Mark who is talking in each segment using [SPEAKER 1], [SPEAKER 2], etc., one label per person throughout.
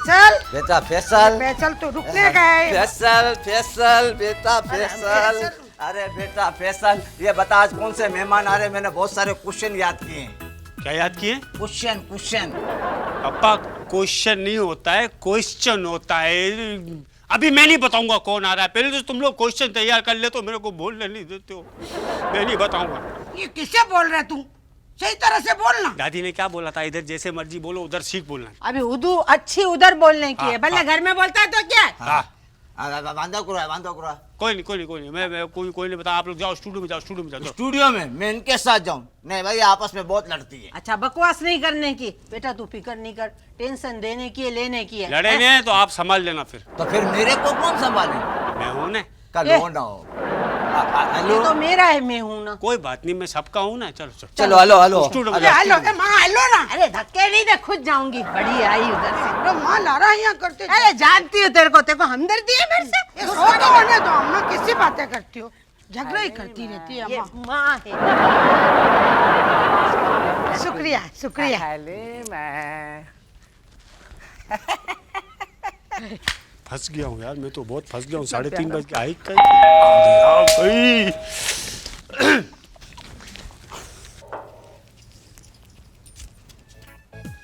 [SPEAKER 1] फैसल
[SPEAKER 2] बेटा फैसल।
[SPEAKER 1] फैसल तो रुकने का है।
[SPEAKER 2] फैसल फैसल बेटा फैसल। अरे बेटा फैसल, ये बता आज कौन से मेहमान आ रहे? मैंने बहुत सारे क्वेश्चन याद किए हैं।
[SPEAKER 3] क्या याद किए?
[SPEAKER 2] Question question.
[SPEAKER 3] पापा क्वेश्चन नहीं होता है, क्वेश्चन होता है। अभी मैं नहीं बताऊंगा कौन आ रहा है, पहले तो तुम लोग क्वेश्चन तैयार कर ले, तो मेरे को बोलने नहीं देते हो। मैं नहीं बताऊंगा।
[SPEAKER 1] ये किससे बोल रहा है तू? सही तरह से बोलना।
[SPEAKER 3] दादी ने क्या बोला था, इधर जैसे मर्जी बोलो, उधर सीख बोलना।
[SPEAKER 1] अभी उर्दू अच्छी उधर बोलने की है, भले घर में बोलता है तो क्या है?
[SPEAKER 3] हाँ
[SPEAKER 2] बांधा करो।
[SPEAKER 3] कोई नहीं, मैं कोई नहीं बता। आप लोग जाओ स्टूडियो में, जाओ।
[SPEAKER 2] स्टूडियो में मैं इनके साथ जाऊं? नहीं भाई, आपस में बहुत लड़ती है।
[SPEAKER 1] अच्छा बकवास नहीं करने की बेटा, तू फिक्र नहीं कर, टेंशन देने की है लेने की है।
[SPEAKER 3] लड़ेंगे तो आप संभाल लेना फिर।
[SPEAKER 2] तो फिर मेरे को कौन संभाले?
[SPEAKER 3] मैं हूं ना।
[SPEAKER 2] कल हो ना हो।
[SPEAKER 1] ये तो मेरा है, मैं हूँ ना।
[SPEAKER 3] कोई बात नहीं, मैं सबका हूँ ना। चलो
[SPEAKER 2] चलो हेलो
[SPEAKER 3] स्टूडियो में
[SPEAKER 1] हेलो माँ, हेलो ना। अरे धक्के नहीं दे, खुद जाऊंगी। बड़ी आई उधर से। माँ ला रहा यहाँ करते। अरे जानती हूँ तेरे को हमदर्दी है मेरे से। होने दो अम्मा, किसी बातें करती हो? झगड़ा ही करती रहती है अम्मा। माँ है। शुक्रिया।
[SPEAKER 3] फंस गया हूँ यार, मैं तो बहुत फंस गया हूँ। 3:30 बज के आई कहीं।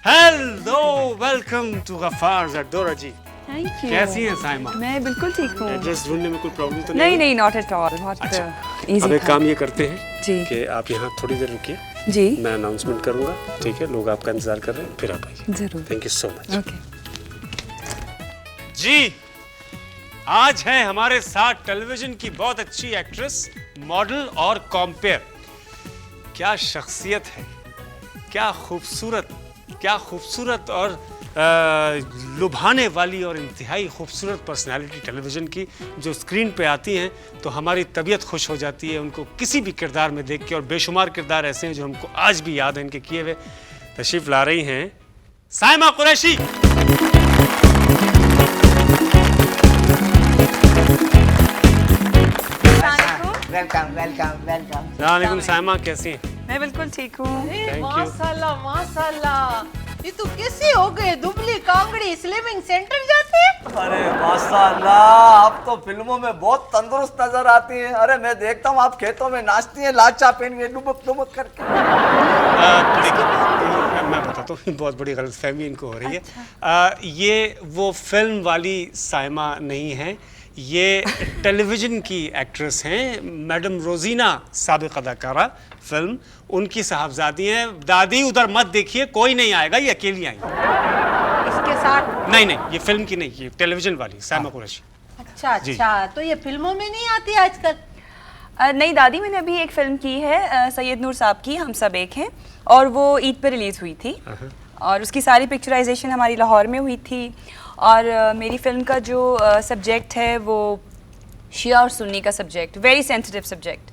[SPEAKER 3] Hello, welcome to Gaffar Zardora ji.
[SPEAKER 4] Thank you.
[SPEAKER 3] कैसी हैं साइमा?
[SPEAKER 4] मैं बिल्कुल ठीक हूँ।
[SPEAKER 3] एड्रेस ढूंढने में कोई प्रॉब्लम तो नहीं?
[SPEAKER 4] नहीं, नॉट एट ऑल। बहुत इजी।
[SPEAKER 3] अब एक काम ये करते हैं
[SPEAKER 4] जी
[SPEAKER 3] कि आप यहाँ थोड़ी देर रुकिए,
[SPEAKER 4] जी
[SPEAKER 3] मैं अनाउंसमेंट करूँगा, ठीक है? लोग आपका इंतजार कर रहे हैं, फिर आप आइए।
[SPEAKER 4] जरूर।
[SPEAKER 3] Thank you so much.
[SPEAKER 4] Okay.
[SPEAKER 3] जी, आज है हमारे साथ टेलीविजन की बहुत अच्छी एक्ट्रेस, मॉडल और कॉम्पेयर। क्या शख्सियत है, क्या खूबसूरत और लुभाने वाली और इंतहाई खूबसूरत पर्सनालिटी टेलीविजन की, जो स्क्रीन पे आती हैं तो हमारी तबीयत खुश हो जाती है उनको किसी भी किरदार में देख के। और बेशुमार किरदार ऐसे हैं जो हमको आज भी याद है इनके किए हुए। तशरीफ ला रही हैं साइमा कुरैशी।
[SPEAKER 2] वेलकम।
[SPEAKER 3] साइमा, कैसी हैं?
[SPEAKER 4] मैं बिल्कुल ठीक हूँ।
[SPEAKER 1] माशाल्लाह, ये तू कैसी हो गई? दुबली कांगड़ी, स्लिमिंग सेंटर जाती है?
[SPEAKER 2] अरे माशाल्लाह, आप तो फिल्मों में बहुत तंदुरुस्त नजर आती हैं। अरे मैं देखता हूँ आप खेतों में नाचती हैं लाचा पहन के, डुबक करके।
[SPEAKER 3] मैं बताता हूँ, बहुत बड़ी गलतफहमी इनको हो रही है। ये वो फिल्म वाली साइमा नहीं है, ये टेलीविजन की एक्ट्रेस हैं, मैडम रोजीना, साबिक अदाकारा, फिल्म उनकी साहबजादी हैं। दादी उधर मत देखिए, कोई नहीं आएगा, ये अकेली आई।
[SPEAKER 1] इसके साथ?
[SPEAKER 3] नहीं, ये फिल्म की नहीं, ये टेलीविजन वाली साइमा कुरैशी।
[SPEAKER 1] अच्छा, तो ये फिल्मों में नहीं आती आजकल?
[SPEAKER 4] नहीं दादी, मैंने अभी एक फिल्म की है सैयद नूर साहब की, हम सब एक हैं, और वो ईद पे रिलीज हुई थी। और उसकी सारी पिक्चराइजेशन हमारी लाहौर में हुई थी। और मेरी फिल्म का जो सब्जेक्ट है वो शिया और सुन्नी का सब्जेक्ट, वेरी सेंसिटिव सब्जेक्ट।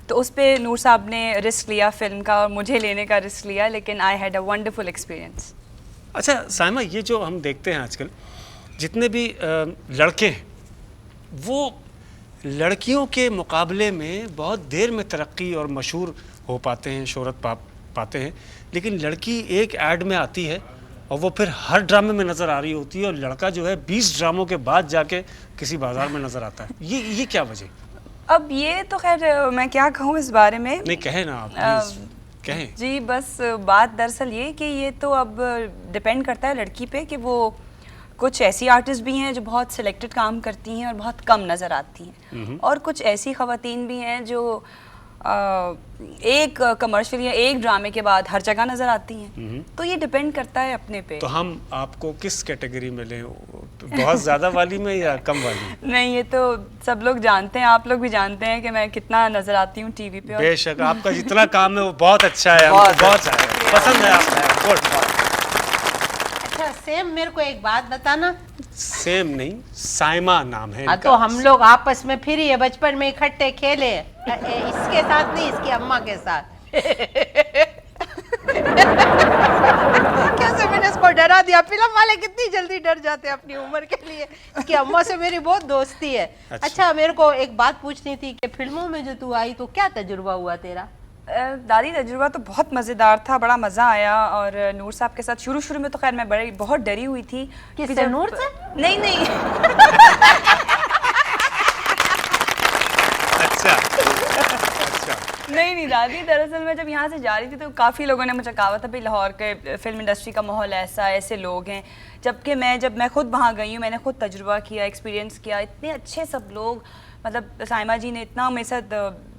[SPEAKER 4] तो उस पर नूर साहब ने रिस्क लिया फिल्म का, और मुझे लेने का रिस्क लिया, लेकिन I had a wonderful experience.
[SPEAKER 3] अच्छा साइमा, ये जो हम देखते हैं आजकल जितने भी लड़के हैं, वो लड़कियों के मुकाबले में बहुत देर में तरक्की और मशहूर हो पाते हैं, शोहरत पाते हैं। लेकिन लड़की एक ऐड में आती है और वो फिर हर ड्रामे में नज़र आ रही होती है, और लड़का जो है 20 ड्रामों के बाद जाके किसी बाजार में नज़र आता है। ये क्या वजह?
[SPEAKER 4] अब ये तो खैर मैं क्या कहूँ इस बारे में।
[SPEAKER 3] नहीं, कहें ना आप, प्लीज़ कहें।
[SPEAKER 4] जी, बस बात दरअसल ये कि ये तो अब डिपेंड करता है लड़की पे, कि वो कुछ ऐसी आर्टिस्ट भी हैं जो बहुत सिलेक्टेड काम करती हैं और बहुत कम नज़र आती हैं, और कुछ ऐसी ख़वातीन भी हैं जो एक कमर्शियल या एक ड्रामे के बाद हर जगह नज़र आती हैं। तो ये डिपेंड करता है अपने पे।
[SPEAKER 3] तो हम आपको किस कैटेगरी में लें, बहुत ज़्यादा वाली में या कम वाली?
[SPEAKER 4] नहीं, ये तो सब लोग जानते हैं, आप लोग भी जानते हैं कि मैं कितना नज़र आती हूँ टीवी पे।
[SPEAKER 3] बेशक, आपका जितना काम है वो बहुत अच्छा है, बहुत पसंद है आपको।
[SPEAKER 1] अच्छा सेम, मेरे को एक बात बताना।
[SPEAKER 3] सेम नहीं, साइमा नाम है इनका।
[SPEAKER 1] तो हम लोग आपस में फिर ये बचपन में इकट्ठे खेले, इसके साथ नहीं, इसकी अम्मा के साथ। कैसे मैंने इसको डरा दिया। फिल्म वाले कितनी जल्दी डर जाते हैं अपनी उम्र के लिए। इसकी अम्मा से मेरी बहुत दोस्ती है। अच्छा, मेरे को एक बात पूछनी थी कि फिल्मों में जो तू आई तो क्या तजुर्बा हुआ तेरा?
[SPEAKER 4] दादी तजुर्बा तो बहुत मज़ेदार था, बड़ा मज़ा आया। और नूर साहब के साथ शुरू शुरू में तो खैर मैं बहुत डरी हुई थी।
[SPEAKER 1] किससे, नूर से?
[SPEAKER 4] नहीं नहीं
[SPEAKER 3] अच्छा अच्छा।
[SPEAKER 4] नहीं दादी, दरअसल मैं जब यहाँ से जा रही थी तो काफ़ी लोगों ने मुझे कहा था भाई लाहौर के फिल्म इंडस्ट्री का माहौल ऐसा, ऐसे लोग हैं। जबकि जब मैं खुद वहाँ गई हूँ, मैंने खुद तजुर्बा किया, एक्सपीरियंस किया, इतने अच्छे सब लोग, मतलब साइमा जी ने इतना मेरे साथ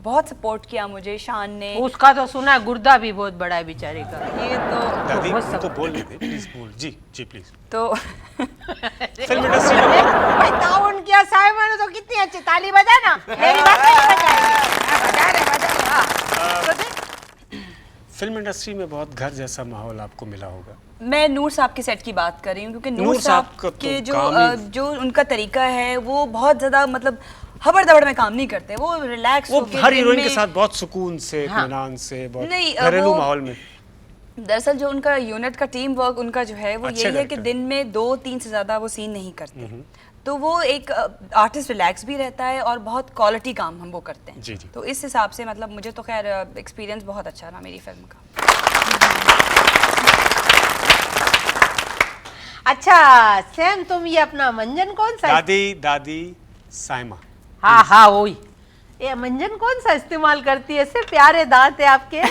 [SPEAKER 4] बहुत सपोर्ट किया मुझे, शान ने।
[SPEAKER 1] उसका तो सुना है गुर्दा भी बहुत बड़ा है बेचारे का।
[SPEAKER 4] ये तो
[SPEAKER 3] दादी
[SPEAKER 1] बहुत
[SPEAKER 3] उनको बोल लेते प्लीज, बोल जी जी प्लीज।
[SPEAKER 4] तो
[SPEAKER 3] फिल्म इंडस्ट्री में
[SPEAKER 1] भाई ताउन किया साहिबा ने तो कितनी अच्छी ताली बजा ना, मेरी बात नहीं बजाएगी। बजा रहे बजा।
[SPEAKER 3] फिल्म इंडस्ट्री में बहुत घर जैसा माहौल आपको मिला होगा।
[SPEAKER 4] मैं नूर साहब के सेट की बात कर रही हूँ, क्योंकि
[SPEAKER 3] नूर
[SPEAKER 4] नूर
[SPEAKER 3] साहब
[SPEAKER 4] साहब
[SPEAKER 3] का तो
[SPEAKER 4] के
[SPEAKER 3] काम ही-
[SPEAKER 4] जो उनका तरीका है वो बहुत ज़्यादा मतलब हबड़ दबड़ में काम नहीं करते, वो रिलैक्स
[SPEAKER 3] वो
[SPEAKER 4] होके
[SPEAKER 3] हर
[SPEAKER 4] दिन
[SPEAKER 3] हीरोइन
[SPEAKER 4] में-
[SPEAKER 3] के साथ बहुत सुकून से,
[SPEAKER 1] हाँ।
[SPEAKER 3] इत्मीनान से, बहुत
[SPEAKER 4] नहीं,
[SPEAKER 3] घरेलू
[SPEAKER 4] वो-
[SPEAKER 3] माहौल में।
[SPEAKER 4] दरअसल जो उनका यूनिट का टीम वर्क उनका जो है वो
[SPEAKER 3] अच्छे
[SPEAKER 4] यही है कि
[SPEAKER 3] director।
[SPEAKER 4] दिन में 2-3 से ज़्यादा वो सीन नहीं करते। तो वो एक आर्टिस्ट रिलैक्स भी रहता है और बहुत क्वालिटी काम हम वो करते हैं।
[SPEAKER 3] जी, जी।
[SPEAKER 4] तो इस हिसाब से मतलब मुझे तो खैर एक्सपीरियंस बहुत अच्छा रहा मेरी फिल्म का।
[SPEAKER 1] अच्छा सैम, तुम ये अपना मंजन कौन सा?
[SPEAKER 3] दादी साइमा।
[SPEAKER 1] हाँ हाँ वही। ये मंजन कौन सा इस्तेमाल करती है? ऐसे प्यारे दांत है आपके।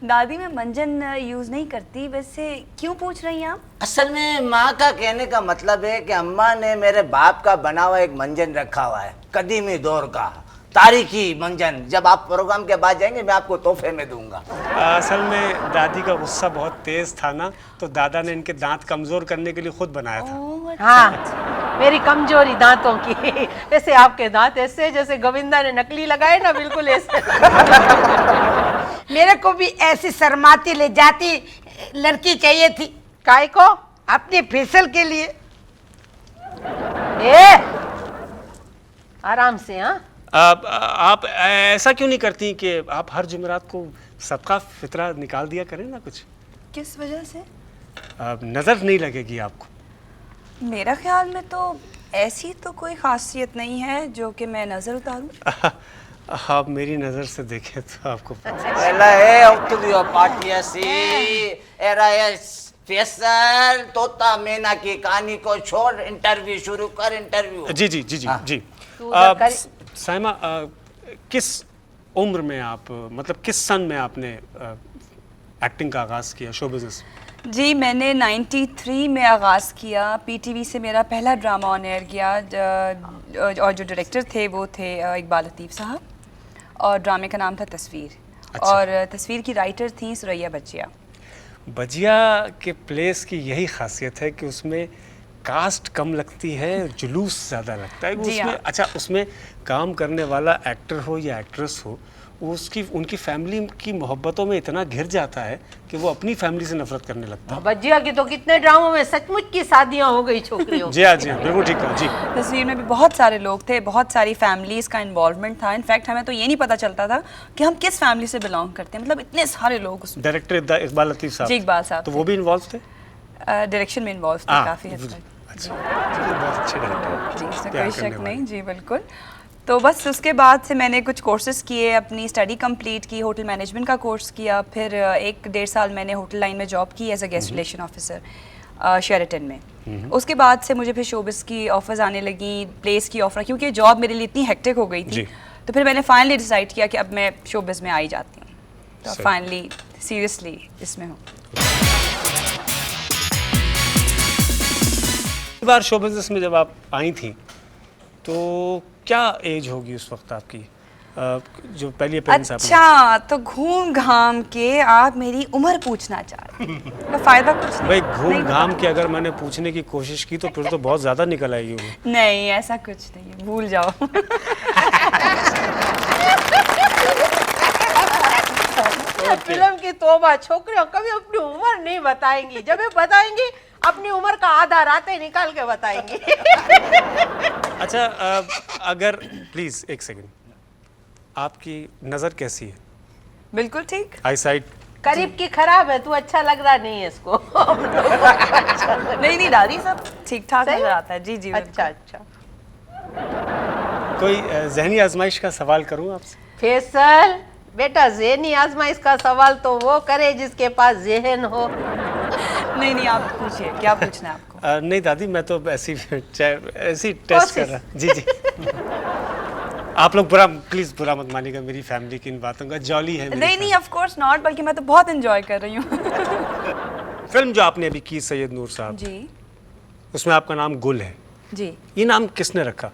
[SPEAKER 4] दादी मैं मंजन यूज़ नहीं करती, वैसे क्यों पूछ रही हैं आप?
[SPEAKER 2] असल में माँ का कहने का मतलब है कि अम्मा ने मेरे बाप का बना हुआ एक मंजन रखा हुआ है, कदीमी दौर का तारीखी मंजन। जब आप प्रोग्राम के बाद जाएंगे मैं आपको तोहफे में दूंगा।
[SPEAKER 3] असल में दादी का गुस्सा बहुत तेज था ना, तो दादा ने इनके दांत कमजोर करने के लिए खुद बनाया था।
[SPEAKER 4] ओह,
[SPEAKER 1] हाँ मेरी कमजोरी दांतों की। वैसे आपके दांत ऐसे जैसे गोविंदा ने नकली लगाए ना, बिल्कुल ऐसे। मेरे को भी ऐसी शर्माती ले जाती लड़की चाहिए थी। काय को? अपने फेसल के लिए। ए आराम से। हाँ
[SPEAKER 3] आप ऐसा क्यों नहीं करती कि आप हर जुमेरात को सदका फितरा निकाल दिया करें ना कुछ?
[SPEAKER 4] किस वजह से?
[SPEAKER 3] नज़र नहीं लगेगी आपको।
[SPEAKER 4] मेरा ख्याल में तो ऐसी तो कोई खासियत नहीं है जो कि मैं नज़र उतारूं।
[SPEAKER 3] आप मेरी नज़र से देखें तो आपको
[SPEAKER 2] Ela é o पार्टी ऐसी एरा फैसल तोता मैना की कहानी को छोड़ इंटरव्यू शुरू कर। इंटरव्यू
[SPEAKER 3] जी जी जी जी
[SPEAKER 2] हाँ।
[SPEAKER 3] जी।
[SPEAKER 1] तू उधर कर।
[SPEAKER 3] साइमा, किस उम्र में आप, मतलब किस सन में आपने एक्टिंग का आगाज़ किया, शो बिजनेस?
[SPEAKER 4] जी मैंने 93 में आगाज़ किया। पीटीवी से मेरा पहला ड्रामा ऑन एयर गया और जो डायरेक्टर थे वो थे इकबाल लतीफ़ साहब, और ड्रामे का नाम था तस्वीर।
[SPEAKER 3] अच्छा।
[SPEAKER 4] और तस्वीर की राइटर थी सुरैया बचिया।
[SPEAKER 3] बजिया के प्लेस की यही खासियत है कि उसमें कास्ट कम लगती है, जुलूस ज़्यादा लगता है।
[SPEAKER 4] जी
[SPEAKER 3] उसमें
[SPEAKER 4] हाँ।
[SPEAKER 3] अच्छा, उसमें काम करने वाला एक्टर हो या एक्ट्रेस हो, वो उनकी फैमिली की मोहब्बतों में इतना घिर जाता है कि वो अपनी फैमिली से नफरत करने लगता है।
[SPEAKER 1] बज्जिया की तो कितने ड्रामों में सचमुच की शादियां हो गई छोकरियों।
[SPEAKER 3] जी हाँ, जी हाँ, बिल्कुल ठीक है जी।
[SPEAKER 4] तस्वीर में भी बहुत सारे लोग थे, बहुत सारी फैमिलीज़ का इन्वॉल्वमेंट था। इनफैक्ट हमें तो ये नहीं पता चलता था कि हम किस फैमिली से बिलोंग करते हैं, मतलब इतने सारे लोग उसमें।
[SPEAKER 3] डायरेक्टर इकबाल लतीफ़ साहब।
[SPEAKER 4] जी, इकबाल साहब
[SPEAKER 3] तो
[SPEAKER 4] थे।
[SPEAKER 3] वो भी इन्वॉल्व थे?
[SPEAKER 4] डायरेक्शन में इन्वॉल्व थे
[SPEAKER 3] हाँ,
[SPEAKER 4] काफ़ी हद तक।
[SPEAKER 3] अच्छा, बहुत अच्छे डायरेक्टर
[SPEAKER 4] जी, इसमें
[SPEAKER 3] प्यार
[SPEAKER 4] कोई
[SPEAKER 3] करने
[SPEAKER 4] शक
[SPEAKER 3] वाले।
[SPEAKER 4] नहीं। जी बिल्कुल। तो बस उसके बाद से मैंने कुछ कोर्सेज़ किए, अपनी स्टडी कंप्लीट की, होटल मैनेजमेंट का कोर्स किया, फिर 1-1.5 साल मैंने होटल लाइन में जॉब की as a guest relation officer Sheraton में। उसके बाद से मुझे फिर शोबिस की ऑफर्स आने लगी, प्लेस की ऑफर, क्योंकि जॉब मेरे लिए इतनी हेक्टिक हो गई थी।
[SPEAKER 3] जी।
[SPEAKER 4] तो फिर मैंने फाइनली डिसाइड किया कि अब मैं शोबिस में आ ही जाती हूँ। तो
[SPEAKER 3] सही।
[SPEAKER 4] फाइनली सीरियसली इसमें हूँ।
[SPEAKER 3] एक बार शो बिजनेस में जब आप आई थी तो क्या एज होगी उस वक्त आपकी, जो पहली अपीयरेंस आपने?
[SPEAKER 4] अच्छा, तो घूम घाम के आप मेरी उम्र पूछना चाह रहे हैं। तो फायदा कुछ नहीं।
[SPEAKER 3] भाई घूम
[SPEAKER 4] नहीं
[SPEAKER 3] घाम के अगर मैंने पूछने की कोशिश की तो फिर तो बहुत ज़्यादा निकल आएगी वो।
[SPEAKER 4] नहीं, ऐसा कुछ नहीं है, भूल जाओ।
[SPEAKER 1] फिल्म की तौबा, छोकरियां कभी अपनी उम्र नहीं बताएंगी। जब ये बताएंगी अपनी उम्र का आधा रातें निकाल के बताएंगी।
[SPEAKER 3] अच्छा, अगर प्लीज़ एक सेकंड, आपकी नज़र कैसी है?
[SPEAKER 4] बिल्कुल ठीक।
[SPEAKER 3] आई साइट?
[SPEAKER 1] करीब की खराब है, तू अच्छा लग रहा नहीं है इसको।
[SPEAKER 4] नहीं नहीं दादी, सब ठीक ठाक
[SPEAKER 1] सही
[SPEAKER 4] नजर
[SPEAKER 1] है?
[SPEAKER 4] आता है। जी जी
[SPEAKER 1] अच्छा
[SPEAKER 4] बिल्कुल।
[SPEAKER 1] अच्छा।
[SPEAKER 3] कोई जहनी आजमाइश का सवाल करूं आपसे?
[SPEAKER 1] फैसल
[SPEAKER 5] बेटा ज़हनी आजमाइश का सवाल तो वो करे जिसके पास ज़हन हो।
[SPEAKER 4] नहीं नहीं, आप पूछिए, क्या पूछना है आपको?
[SPEAKER 3] नहीं दादी, मैं तो ऐसी टेस्ट कर रहा। जी जी। आप लोग प्लीज बुरा मत मानिएगा मेरी फैमिली की इन बातों का। जॉली है मेरी
[SPEAKER 4] नहीं नहीं, ऑफ कोर्स नॉट, बल्कि मैं तो बहुत एंजॉय कर रही हूँ।
[SPEAKER 3] फिल्म जो आपने अभी की सैयद नूर साहब,
[SPEAKER 4] जी
[SPEAKER 3] उसमें आपका नाम गुल है।
[SPEAKER 4] जी,
[SPEAKER 3] ये नाम किसने रखा?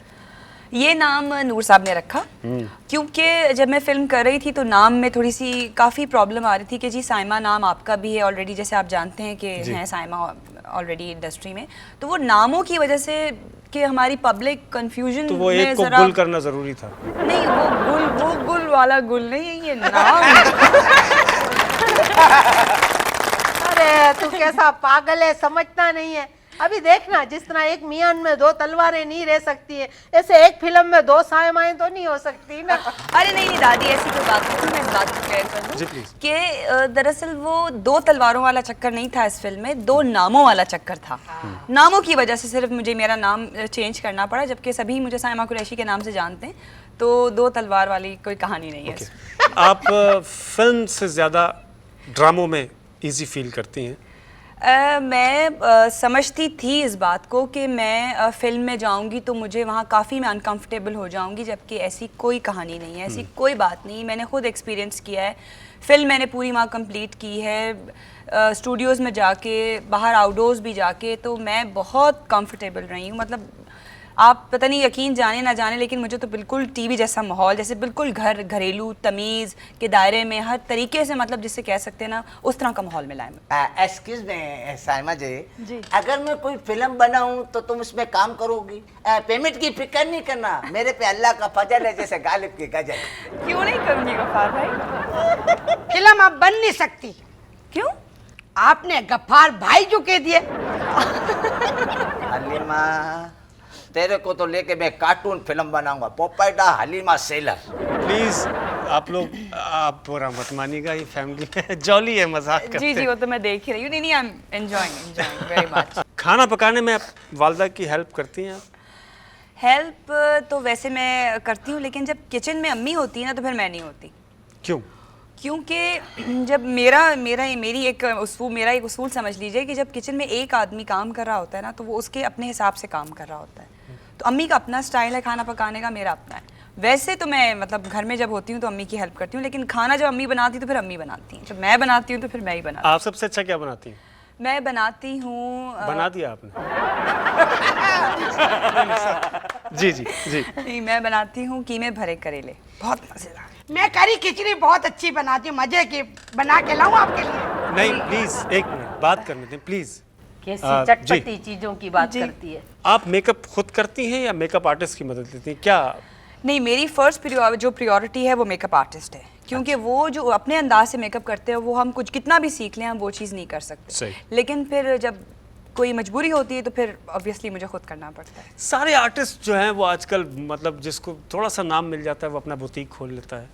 [SPEAKER 4] ये नाम नूर साहब ने रखा क्योंकि जब मैं फिल्म कर रही थी तो नाम में थोड़ी सी काफ़ी प्रॉब्लम आ रही थी कि जी साइमा नाम आपका भी है ऑलरेडी, जैसे आप जानते हैं कि हैं साइमा ऑलरेडी इंडस्ट्री में, तो वो नामों की वजह से कि हमारी पब्लिक कंफ्यूजन
[SPEAKER 3] तो वो एक को गुल करना जरूरी था।
[SPEAKER 4] नहीं, वो गुल वाला गुल नहीं है, ये नाम।
[SPEAKER 5] अरे तू कैसा पागल है, समझता नहीं है। अभी देखना, जिस तरह एक मियां में दो तलवारें नहीं रह सकती है, ऐसे एक फिल्म में दो सायमाएं तो नहीं हो सकती ना।
[SPEAKER 4] अरे नहीं नहीं दादी, ऐसी कोई बात नहीं, मैं इस बात को क्लियर कर दूं कि दरअसल वो दो तलवारों वाला चक्कर नहीं था इस फिल्म में, दो नामों वाला चक्कर था। नामों की वजह से सिर्फ मुझे मेरा नाम चेंज करना पड़ा, जबकि सभी मुझे साइमा कुरैशी के नाम से जानते हैं, तो दो तलवार वाली कोई कहानी नहीं है।
[SPEAKER 3] आप फिल्म से ज़्यादा ड्रामों में इजी फील करती हैं?
[SPEAKER 4] मैं समझती थी इस बात को कि मैं फिल्म में जाऊंगी तो मुझे वहाँ काफ़ी मैं अनकंफर्टेबल हो जाऊंगी, जबकि ऐसी कोई कहानी नहीं है, ऐसी कोई बात नहीं। मैंने खुद एक्सपीरियंस किया है, फिल्म मैंने पूरी वहाँ कंप्लीट की है, स्टूडियोज़ में जाके, बाहर आउटडोर्स भी जाके, तो मैं बहुत कंफर्टेबल रही हूँ। मतलब आप पता नहीं यकीन जाने ना जाने, लेकिन मुझे तो बिल्कुल टीवी जैसा माहौल, जैसे बिल्कुल घरेलू तमीज़ के दायरे में हर तरीके से, मतलब जिससे कह सकते हैं ना, उस तरह का माहौल मिला है।
[SPEAKER 2] एक्सक्यूज मी साइमा जी, अगर मैं कोई फिल्म बनाऊं तो तुम उसमें काम करोगी? पेमेंट की फिक्र नहीं करना, मेरे पे अल्लाह का फजल है जैसे गालिब की गजल।
[SPEAKER 4] क्यों नहीं करूँगी गफ्फार भाई?
[SPEAKER 1] फिल्म अब बन नहीं सकती।
[SPEAKER 4] क्यों?
[SPEAKER 1] आपने गफ्फार भाई जो कह दिए।
[SPEAKER 2] हलीमा, तेरे को तो लेके मैं कार्टून फिल्म बनाऊंगा, पोपैटा हलीमा सेलर।
[SPEAKER 3] प्लीज आप बुरा मत मानिएगा, ये फैमिली में जॉली है, मजाक करते
[SPEAKER 4] जी जी, वो तो मैं देख ही रही हूँ। नहीं नहीं, I am enjoying very much.
[SPEAKER 3] खाना पकाने में आप वालदा की हेल्प करती हैं? आप
[SPEAKER 4] हेल्प तो वैसे मैं करती हूँ, लेकिन जब किचन में अम्मी होती है ना तो फिर मैं नहीं होती।
[SPEAKER 3] क्यों?
[SPEAKER 4] क्योंकि जब मेरा एक उसूल समझ लीजिए कि जब किचन में एक आदमी काम कर रहा होता है ना, तो वो उसके अपने हिसाब से काम कर रहा होता है। तो अम्मी का अपना स्टाइल है खाना पकाने का, मेरा अपना है। वैसे तो मैं मतलब घर में जब होती हूँ तो अम्मी की हेल्प करती हूँ, लेकिन खाना जब अम्मी बनाती है तो फिर अम्मी बनाती हैं, जब मैं बनाती हूँ तो फिर मैं ही बनाती हूँ।
[SPEAKER 3] आप सबसे अच्छा क्या बनाती हैं?
[SPEAKER 4] मैं बनाती हूँ
[SPEAKER 3] बना दिया आपने? जी जी जी।
[SPEAKER 4] नहीं, मैं बनाती हूँ कीमे भरे करेले, बहुत मजेदार।
[SPEAKER 1] मैं करी खिचड़ी बहुत अच्छी बनाती हूँ, मजे की बना के लाऊं आपके लिए?
[SPEAKER 3] नहीं प्लीज एक मिनट बात करने दें प्लीज।
[SPEAKER 5] कैसी चटपटी चीजों की बात करती है।
[SPEAKER 3] आप मेकअप खुद करती हैं या मेकअप आर्टिस्ट की मदद लेती हैं क्या?
[SPEAKER 4] नहीं, मेरी फर्स्ट जो प्रायोरिटी है वो मेकअप आर्टिस्ट है, क्योंकि वो जो अपने अंदाज से मेकअप करते हैं, वो हम कुछ कितना भी सीख लें हम वो चीज़ नहीं कर सकते।
[SPEAKER 3] सही।
[SPEAKER 4] लेकिन फिर जब कोई मजबूरी होती है तो फिर ऑब्वियसली मुझे खुद करना पड़ता है।
[SPEAKER 3] सारे आर्टिस्ट जो हैं वो आजकल मतलब जिसको थोड़ा सा नाम मिल जाता है वो अपना बुटीक खोल लेता है,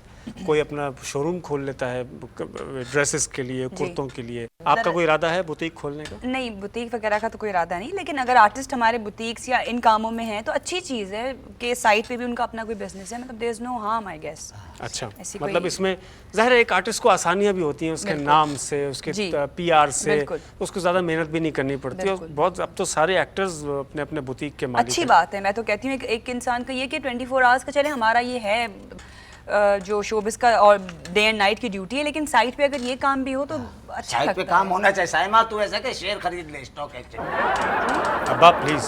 [SPEAKER 3] कोई अपना शोरूम खोल लेता है ड्रेसेस के लिए, कुर्तों के लिए। आपका कोई इरादा है बुटीक खोलने का?
[SPEAKER 4] नहीं, बुटीक वगैरह का तो कोई इरादा नहीं, लेकिन अगर आर्टिस्ट हमारे बुटीक्स या इन कामों में हैं तो अच्छी चीज़ है कि साइट पे भी उनका अपना कोई बिजनेस है, मतलब there is no harm I guess.
[SPEAKER 3] अच्छा,
[SPEAKER 4] ऐसी
[SPEAKER 3] मतलब
[SPEAKER 4] कोई-
[SPEAKER 3] इसमें ज़ाहिर है एक आर्टिस्ट को आसानियां भी होती हैं, उसके नाम से, उसके
[SPEAKER 4] जी।
[SPEAKER 3] पीआर से,
[SPEAKER 4] बिल्कुल।
[SPEAKER 3] उसको ज़्यादा मेहनत भी नहीं करनी पड़ती। और बहुत अब तो सारे एक्टर्स अपने अपने बुटीक के मालिक
[SPEAKER 4] अच्छी
[SPEAKER 3] हैं।
[SPEAKER 4] बात है। मैं तो कहती हूँ एक इंसान का ये कि 24 आवर्स का चले, हमारा ये है जो शोबिस का और डे एंड नाइट की ड्यूटी है, लेकिन साइट पे अगर ये काम भी हो तो अच्छा
[SPEAKER 2] साइड पे
[SPEAKER 4] लगता
[SPEAKER 2] काम
[SPEAKER 4] है।
[SPEAKER 2] होना चाहिए। साइमा तू ऐसा कि शेयर खरीद ले स्टॉक एक्सचेंज।
[SPEAKER 3] अब्बा प्लीज,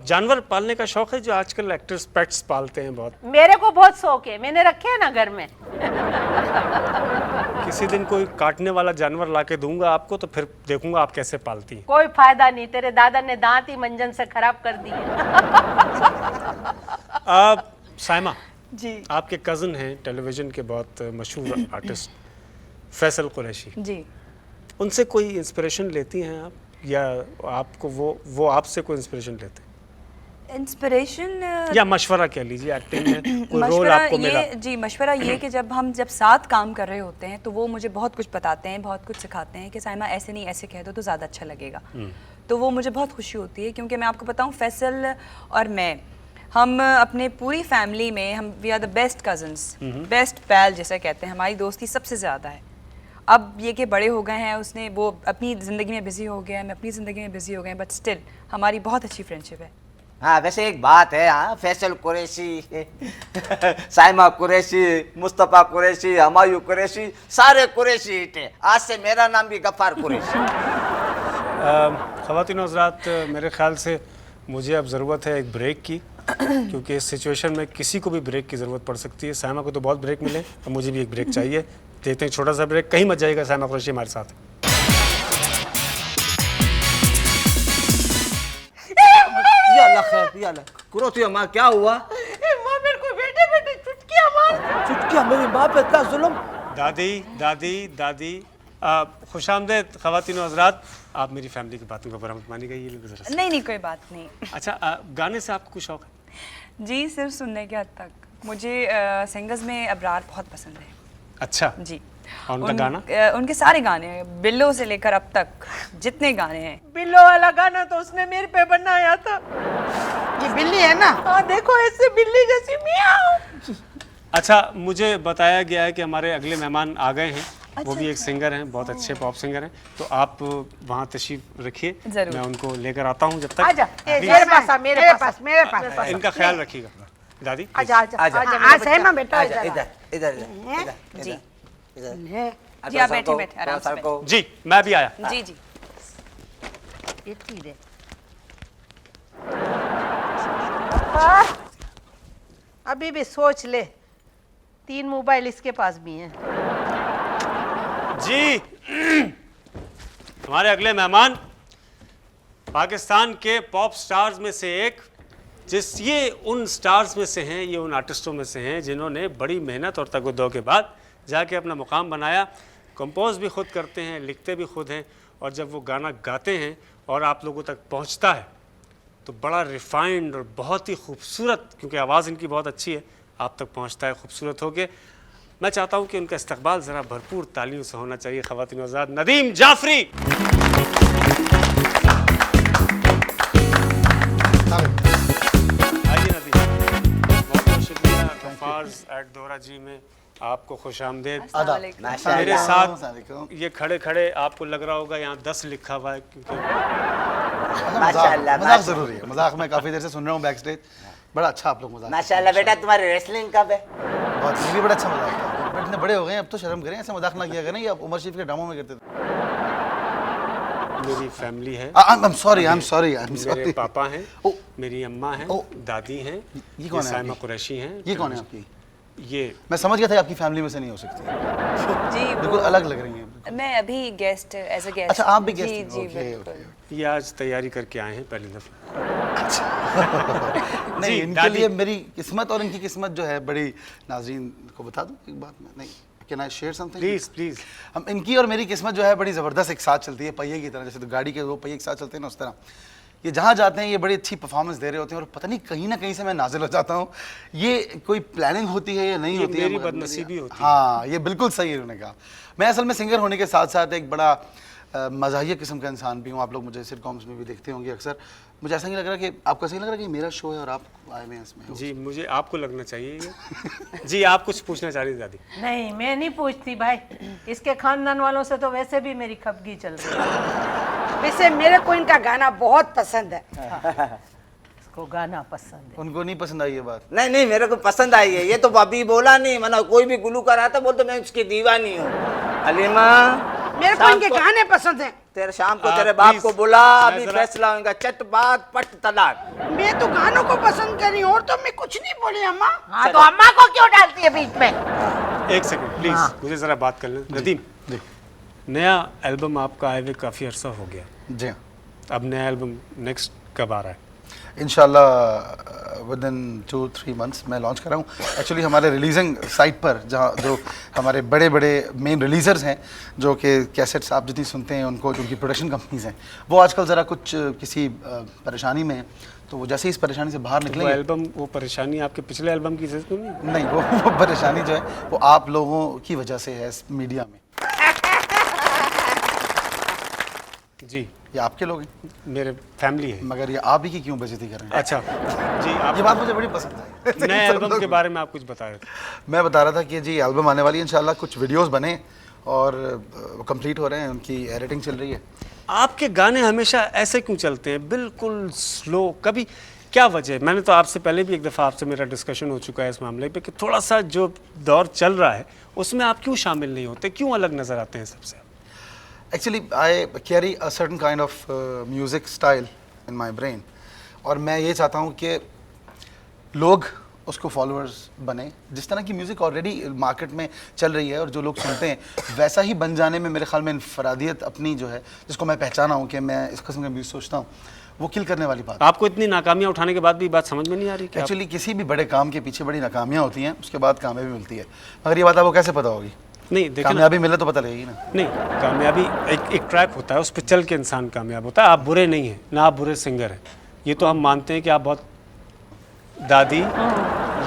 [SPEAKER 3] जानवर पालने का शौक है जो आजकल एक्टर्स पेट्स पालते हैं बहुत?
[SPEAKER 5] मेरे को बहुत शौक है, मैंने रखे हैं ना घर में।
[SPEAKER 3] किसी दिन कोई काटने वाला जानवर लाके दूंगा आपको तो फिर देखूंगा आप कैसे पालती हैं।
[SPEAKER 5] कोई फायदा नहीं, तेरे दादा ने दांत ही मंजन से खराब कर दिए।
[SPEAKER 3] साइमा
[SPEAKER 4] जी
[SPEAKER 3] आपके कज़न हैं टेलीविज़न के बहुत मशहूर आर्टिस्ट फैसल कुरैशी,
[SPEAKER 4] जी।
[SPEAKER 3] उनसे कोई इंस्पिरेशन लेती हैं आप, या आपको वो आपसे कोई इंस्पिरेशन लेते हैं?
[SPEAKER 4] इंस्पिरेशन
[SPEAKER 3] या मशवरा कह लीजिए, एक्टिंग में कोई रोल आपको मिला?
[SPEAKER 4] जी, मशवरा ये कि जब साथ काम कर रहे होते हैं तो वो मुझे बहुत कुछ बताते हैं, बहुत कुछ सिखाते हैं कि साइमा ऐसे नहीं ऐसे कह दो तो ज़्यादा अच्छा लगेगा। तो वो मुझे बहुत खुशी होती है, क्योंकि मैं आपको बताऊं फैसल और मैं हम अपने पूरी फैमिली में हम we are the best cousins, best pal जैसे कहते हैं, हमारी दोस्ती सबसे ज़्यादा है। अब ये कि बड़े हो गए हैं, उसने वो अपनी ज़िंदगी में बिज़ी हो गया है, मैं अपनी ज़िंदगी में बिज़ी हो गए हैं, बट स्टिल हमारी बहुत अच्छी फ्रेंडशिप है।
[SPEAKER 2] हाँ वैसे एक बात है, हाँ फैसल कुरैशी साइमा कुरैशी, मुस्तफ़ा कुरैशी, हमायूं कुरैशी, सारे कुरैशी थे। आज से मेरा नाम भी गफ्फार कुरैशी।
[SPEAKER 3] ख़वातीन और हज़रात, मेरे ख्याल से मुझे अब ज़रूरत है एक ब्रेक की, क्योंकि इस सिचुएशन में किसी को भी ब्रेक की ज़रूरत पड़ सकती है। साइमा को तो बहुत ब्रेक मिले और मुझे भी एक ब्रेक चाहिए। देते हैं छोटा सा ब्रेक, कहीं मत जाइएगा, साइमा कुरैशी हमारे साथ।
[SPEAKER 2] या अल्लाह खैर, या अल्लाह कुरोती माँ क्या हुआ?
[SPEAKER 5] माँ मेरे को बेटे बेटे चुटकियाँ मार।
[SPEAKER 2] चुटकिया मेरी माँ पे इतना जुल्म।
[SPEAKER 3] दादी दादी दादी, खुशामदेद ख़वातीन और हज़रात, आप मेरी फैमिली की बातों का बुरा मत मानिएगा, ये लोग ज़रा।
[SPEAKER 4] नहीं नहीं, कोई बात नहीं।
[SPEAKER 3] अच्छा, गाने से आपको कुछ शौक है?
[SPEAKER 4] जी, सिर्फ सुनने के हद तक। मुझे सिंगर्स में अबरार बहुत पसंद है।
[SPEAKER 3] अच्छा
[SPEAKER 4] जी।
[SPEAKER 3] और उनका गाना?
[SPEAKER 4] उनके सारे गाने, बिल्लो से लेकर अब तक जितने गाने हैं।
[SPEAKER 5] बिल्लो वाला गाना तो उसने मेरे पे बनाया था।
[SPEAKER 1] ये बिल्ली है ना?
[SPEAKER 5] हाँ देखो, ऐसे बिल्ली जैसी मियाओ।
[SPEAKER 3] अच्छा, मुझे बताया गया है कि हमारे अगले मेहमान आ गए हैं। वो भी एक सिंगर हैं, बहुत अच्छे पॉप सिंगर हैं, तो आप वहाँ तशरीफ रखिए,
[SPEAKER 4] जरूर।
[SPEAKER 3] मैं उनको लेकर आता हूँ। जब तक
[SPEAKER 5] आजा, मेरे पास आ, मेरे पास।
[SPEAKER 3] इनका ख्याल रखिएगा दादी।
[SPEAKER 5] आजा आजा
[SPEAKER 2] आजा,
[SPEAKER 5] आजा
[SPEAKER 1] हाँ सहमा बेटा
[SPEAKER 2] इधर
[SPEAKER 1] इधर
[SPEAKER 2] इधर इधर
[SPEAKER 4] जी
[SPEAKER 2] इधर।
[SPEAKER 4] जी, आप बैठे बैठे आराम से बैठे।
[SPEAKER 3] जी, मैं भी आया।
[SPEAKER 4] जी जी।
[SPEAKER 1] ये ठीक है।
[SPEAKER 5] अभी भी सोच ले, 3 मोबाइल इसके पास भी हैं।
[SPEAKER 3] जी, हमारे अगले मेहमान पाकिस्तान के पॉप स्टार्स में से एक, ये उन स्टार्स में से हैं, ये उन आर्टिस्टों में से हैं जिन्होंने बड़ी मेहनत और तगदो के बाद जाके अपना मुकाम बनाया। कंपोज भी खुद करते हैं, लिखते भी खुद हैं, और जब वो गाना गाते हैं और आप लोगों तक पहुंचता है तो बड़ा रिफाइंड और बहुत ही खूबसूरत, क्योंकि आवाज़ इनकी बहुत अच्छी है, आप तक पहुंचता है खूबसूरत होके। मैं चाहता हूं कि उनका इस्तकबाल ज़रा भरपूर तालियों से होना चाहिए। ख़वातीन और हज़रात, नदीम जाफरी। आइए नदीम, बहुत बहुत शुक्रिया। गफ्फार्स एट दोहरा जी में आपको खुशामदेद। मेरे साथ ये खड़े खड़े आपको लग रहा होगा यहाँ 10 लिखा हुआ है, क्योंकि
[SPEAKER 6] मजाक जरूरी है। मजाक मैं काफी देर से सुन रहा हूँ बैक स्टेज। बड़ा अच्छा आप लोग मजाक।
[SPEAKER 2] माशाल्लाह बेटा, तुम्हारी रेसलिंग कब है?
[SPEAKER 6] बहुत, ये भी बड़ा अच्छा मजाक था। बट इतने बड़े हो गए अब तो शर्म करें, ऐसे मजाक ना किया करें। ये आप उमर शरीफ के ड्रामों में करते थे।
[SPEAKER 3] मेरी फैमिली है।
[SPEAKER 6] I am sorry.
[SPEAKER 3] मेरे पापा हैं,
[SPEAKER 6] ओ,
[SPEAKER 3] मेरी अम्मा हैं,
[SPEAKER 6] ओ,
[SPEAKER 3] दादी हैं,
[SPEAKER 6] ये कौन है
[SPEAKER 3] साइमा
[SPEAKER 6] आपकी?
[SPEAKER 3] कुरैशी हैं।
[SPEAKER 6] ये कौन है आपकी?
[SPEAKER 3] ये
[SPEAKER 6] मैं समझ गया था आपकी फैमिली में से नहीं हो सकती।
[SPEAKER 4] जी,
[SPEAKER 6] बिल्कुल अलग लग रही हैं।
[SPEAKER 4] मैं अभी गेस्ट, एज अ गेस्ट।
[SPEAKER 6] अच्छा, आप भी
[SPEAKER 4] जी
[SPEAKER 6] गेस्ट?
[SPEAKER 4] जी
[SPEAKER 6] ओके
[SPEAKER 4] बिल्कुल।
[SPEAKER 6] ओके।
[SPEAKER 3] ये आज तैयारी करके आए हैं पहली दफा।
[SPEAKER 6] नहीं,
[SPEAKER 3] जी,
[SPEAKER 6] इनके
[SPEAKER 3] दादी।
[SPEAKER 6] लिए मेरी किस्मत और इनकी किस्मत जो है बड़ी, नाज़रीन को बता दूं एक बात। मैं नहीं, can I share something
[SPEAKER 3] please please.
[SPEAKER 6] हम इनकी और मेरी किस्मत जो है बड़ी ज़बरदस्त एक साथ चलती है, पहिए की तरह। जैसे तो गाड़ी के 2 पहिए एक साथ चलते हैं ना, उस तरह ये जहाँ जाते हैं ये बड़ी अच्छी परफॉर्मेंस दे रहे होते हैं, और पता नहीं कहीं ना कहीं से मैं नाजिल हो जाता हूँ। ये कोई प्लानिंग होती है या नहीं होती है?
[SPEAKER 3] मेरी बदनसीबी होती है।
[SPEAKER 6] हाँ, ये बिल्कुल सही है उन्होंने कहा। मैं असल में सिंगर होने के साथ साथ एक बड़ा मज़ाहिया किस्म का इंसान भी हूँ। आप लोग मुझे सिटकॉम्स में भी देखते होंगे अक्सर। मुझे ऐसा नहीं लग रहा कि आपको ऐसा नहीं लग रहा कि मेरा शो है और आप आए हुए हैं इसमें?
[SPEAKER 3] जी, मुझे आपको लगना चाहिए ये। जी, आप कुछ पूछना चाह रही थी दादी?
[SPEAKER 5] नहीं, मैं नहीं पूछती भाई। इसके खानदान वालों से तो वैसे भी मेरी खपगी चल रही है।
[SPEAKER 1] वैसे मेरे को इनका गाना बहुत पसंद है।
[SPEAKER 5] इसको गाना पसंद है।
[SPEAKER 6] उनको नहीं पसंद आई ये बात?
[SPEAKER 2] नहीं नहीं, मेरे को पसंद आई है। ये तो अभी बोला नहीं, मतलब कोई भी गुलूकार आता बोलते मैं उसकी दीवानी हूँ। अलीमा,
[SPEAKER 1] मेरे को इनके गाने पसंद हैं।
[SPEAKER 2] तेरे शाम को तेरे बाप
[SPEAKER 3] please,
[SPEAKER 2] को बुला,
[SPEAKER 3] मैं
[SPEAKER 2] अभी
[SPEAKER 3] जरा-
[SPEAKER 2] फैसला होगा, चट बात पट तलाक।
[SPEAKER 1] मैं तो गानों को पसंद कर रही हूँ, और तो मैं कुछ नहीं बोली अम्मा।
[SPEAKER 5] हाँ तो अम्मा को क्यों डालती है बीच में?
[SPEAKER 3] एक सेकंड प्लीज, मुझे जरा बात कर लें। नदीम,
[SPEAKER 6] जी
[SPEAKER 3] नया एल्बम आपका आए हुए काफ़ी अरसा हो गया,
[SPEAKER 6] जी हाँ।
[SPEAKER 3] अब नया एल्बम नेक्स्ट कब आ रहा है?
[SPEAKER 6] इंशाल्लाह विद इन 2-3 मंथ्स मैं लॉन्च कर रहा हूँ। एक्चुअली हमारे रिलीजिंग साइट पर जहाँ जो हमारे बड़े बड़े मेन रिलीजर्स हैं, जो कि कैसेट्स आप जितनी सुनते हैं उनको, जो उनकी प्रोडक्शन कंपनीज हैं, वो आजकल ज़रा कुछ किसी परेशानी में हैं। तो वो जैसे ही इस परेशानी से बाहर
[SPEAKER 3] वो
[SPEAKER 6] निकलेंगे।
[SPEAKER 3] एल्बम, वो परेशानी आपके पिछले एल्बम की वजह से नहीं?
[SPEAKER 6] नहीं, वो परेशानी जो है वो आप लोगों की वजह से है इस मीडिया में।
[SPEAKER 3] जी,
[SPEAKER 6] ये आपके लोग हैं,
[SPEAKER 3] मेरे फैमिली है।
[SPEAKER 6] मगर ये आप ही की क्यों बेइज्जती कर रहे हैं?
[SPEAKER 3] अच्छा जी, आप
[SPEAKER 6] ये बात मुझे बड़ी पसंद आई।
[SPEAKER 3] नए एल्बम के बारे में आप कुछ बता रहे थे।
[SPEAKER 6] मैं बता रहा था कि जी एल्बम आने वाली है इंशाल्लाह, कुछ वीडियोस बने और कंप्लीट हो रहे हैं, उनकी एडिटिंग चल रही है।
[SPEAKER 3] आपके गाने हमेशा ऐसे क्यों चलते हैं, बिल्कुल स्लो? कभी क्या वजह है? मैंने तो आपसे पहले भी एक दफ़ा आपसे मेरा डिस्कशन हो चुका है इस मामले पे कि थोड़ा सा जो दौर चल रहा है उसमें आप क्यों शामिल नहीं होते, क्यों अलग नज़र आते हैं सबसे?
[SPEAKER 6] Actually I carry a certain kind of music style in my brain, और मैं ये चाहता हूँ कि लोग उसको फॉलोअर्स बने। जिस तरह की म्यूज़िक ऑलरेडी मार्केट में चल रही है और जो लोग सुनते हैं वैसा ही बन जाने में मेरे ख्याल में इनफरादियत अपनी जो है, जिसको मैं पहचाना हूँ कि मैं इस किस्म का म्यूज़िक सोचता हूँ, वो किल करने वाली बात है।
[SPEAKER 3] आपको इतनी नाकामियां उठाने के बाद भी बात समझ में नहीं आ रही?
[SPEAKER 6] एक्चुअली किसी भी बड़े काम के पीछे बड़ी नाकामियाँ होती हैं, उसके बाद कामयाबी मिलती है, मगर ये बात आपको कैसे पता होगी?
[SPEAKER 3] नहीं देखिए ना,
[SPEAKER 6] कामयाबी मिले तो पता लगेगी ना।
[SPEAKER 3] नहीं, कामयाबी एक ट्रैक होता है, उस पर चल के इंसान कामयाब होता है। आप बुरे नहीं हैं, ना आप बुरे सिंगर हैं, ये तो हम मानते हैं कि आप बहुत दादी,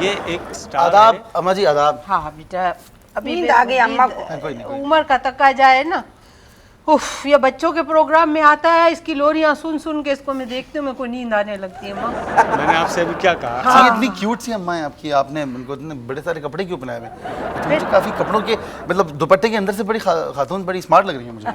[SPEAKER 3] ये एक स्टार
[SPEAKER 6] आदाब
[SPEAKER 3] है।
[SPEAKER 6] अम्मा जी, आदाब।
[SPEAKER 5] हाँ बेटा, अभी
[SPEAKER 1] नींद आ गई अम्मा को।
[SPEAKER 6] कोई नहीं।
[SPEAKER 5] उम्र का तकाजा है ना। उफ, ये बच्चों के प्रोग्राम में आता है, इसकी लोरियां सुन सुन के इसको मैं देखती हूँ, मेरे को नींद आने लगती है माँ।
[SPEAKER 3] मैंने आपसे अभी क्या कहा?
[SPEAKER 6] हाँ। इतनी क्यूट सी अम्मा है आपकी, आपने उनको इतने बड़े सारे कपड़े क्यों पहनाए हुए? तो मुझे काफी कपड़ों के मतलब दुपट्टे के अंदर से बड़ी खातून बड़ी स्मार्ट लग रही है मुझे।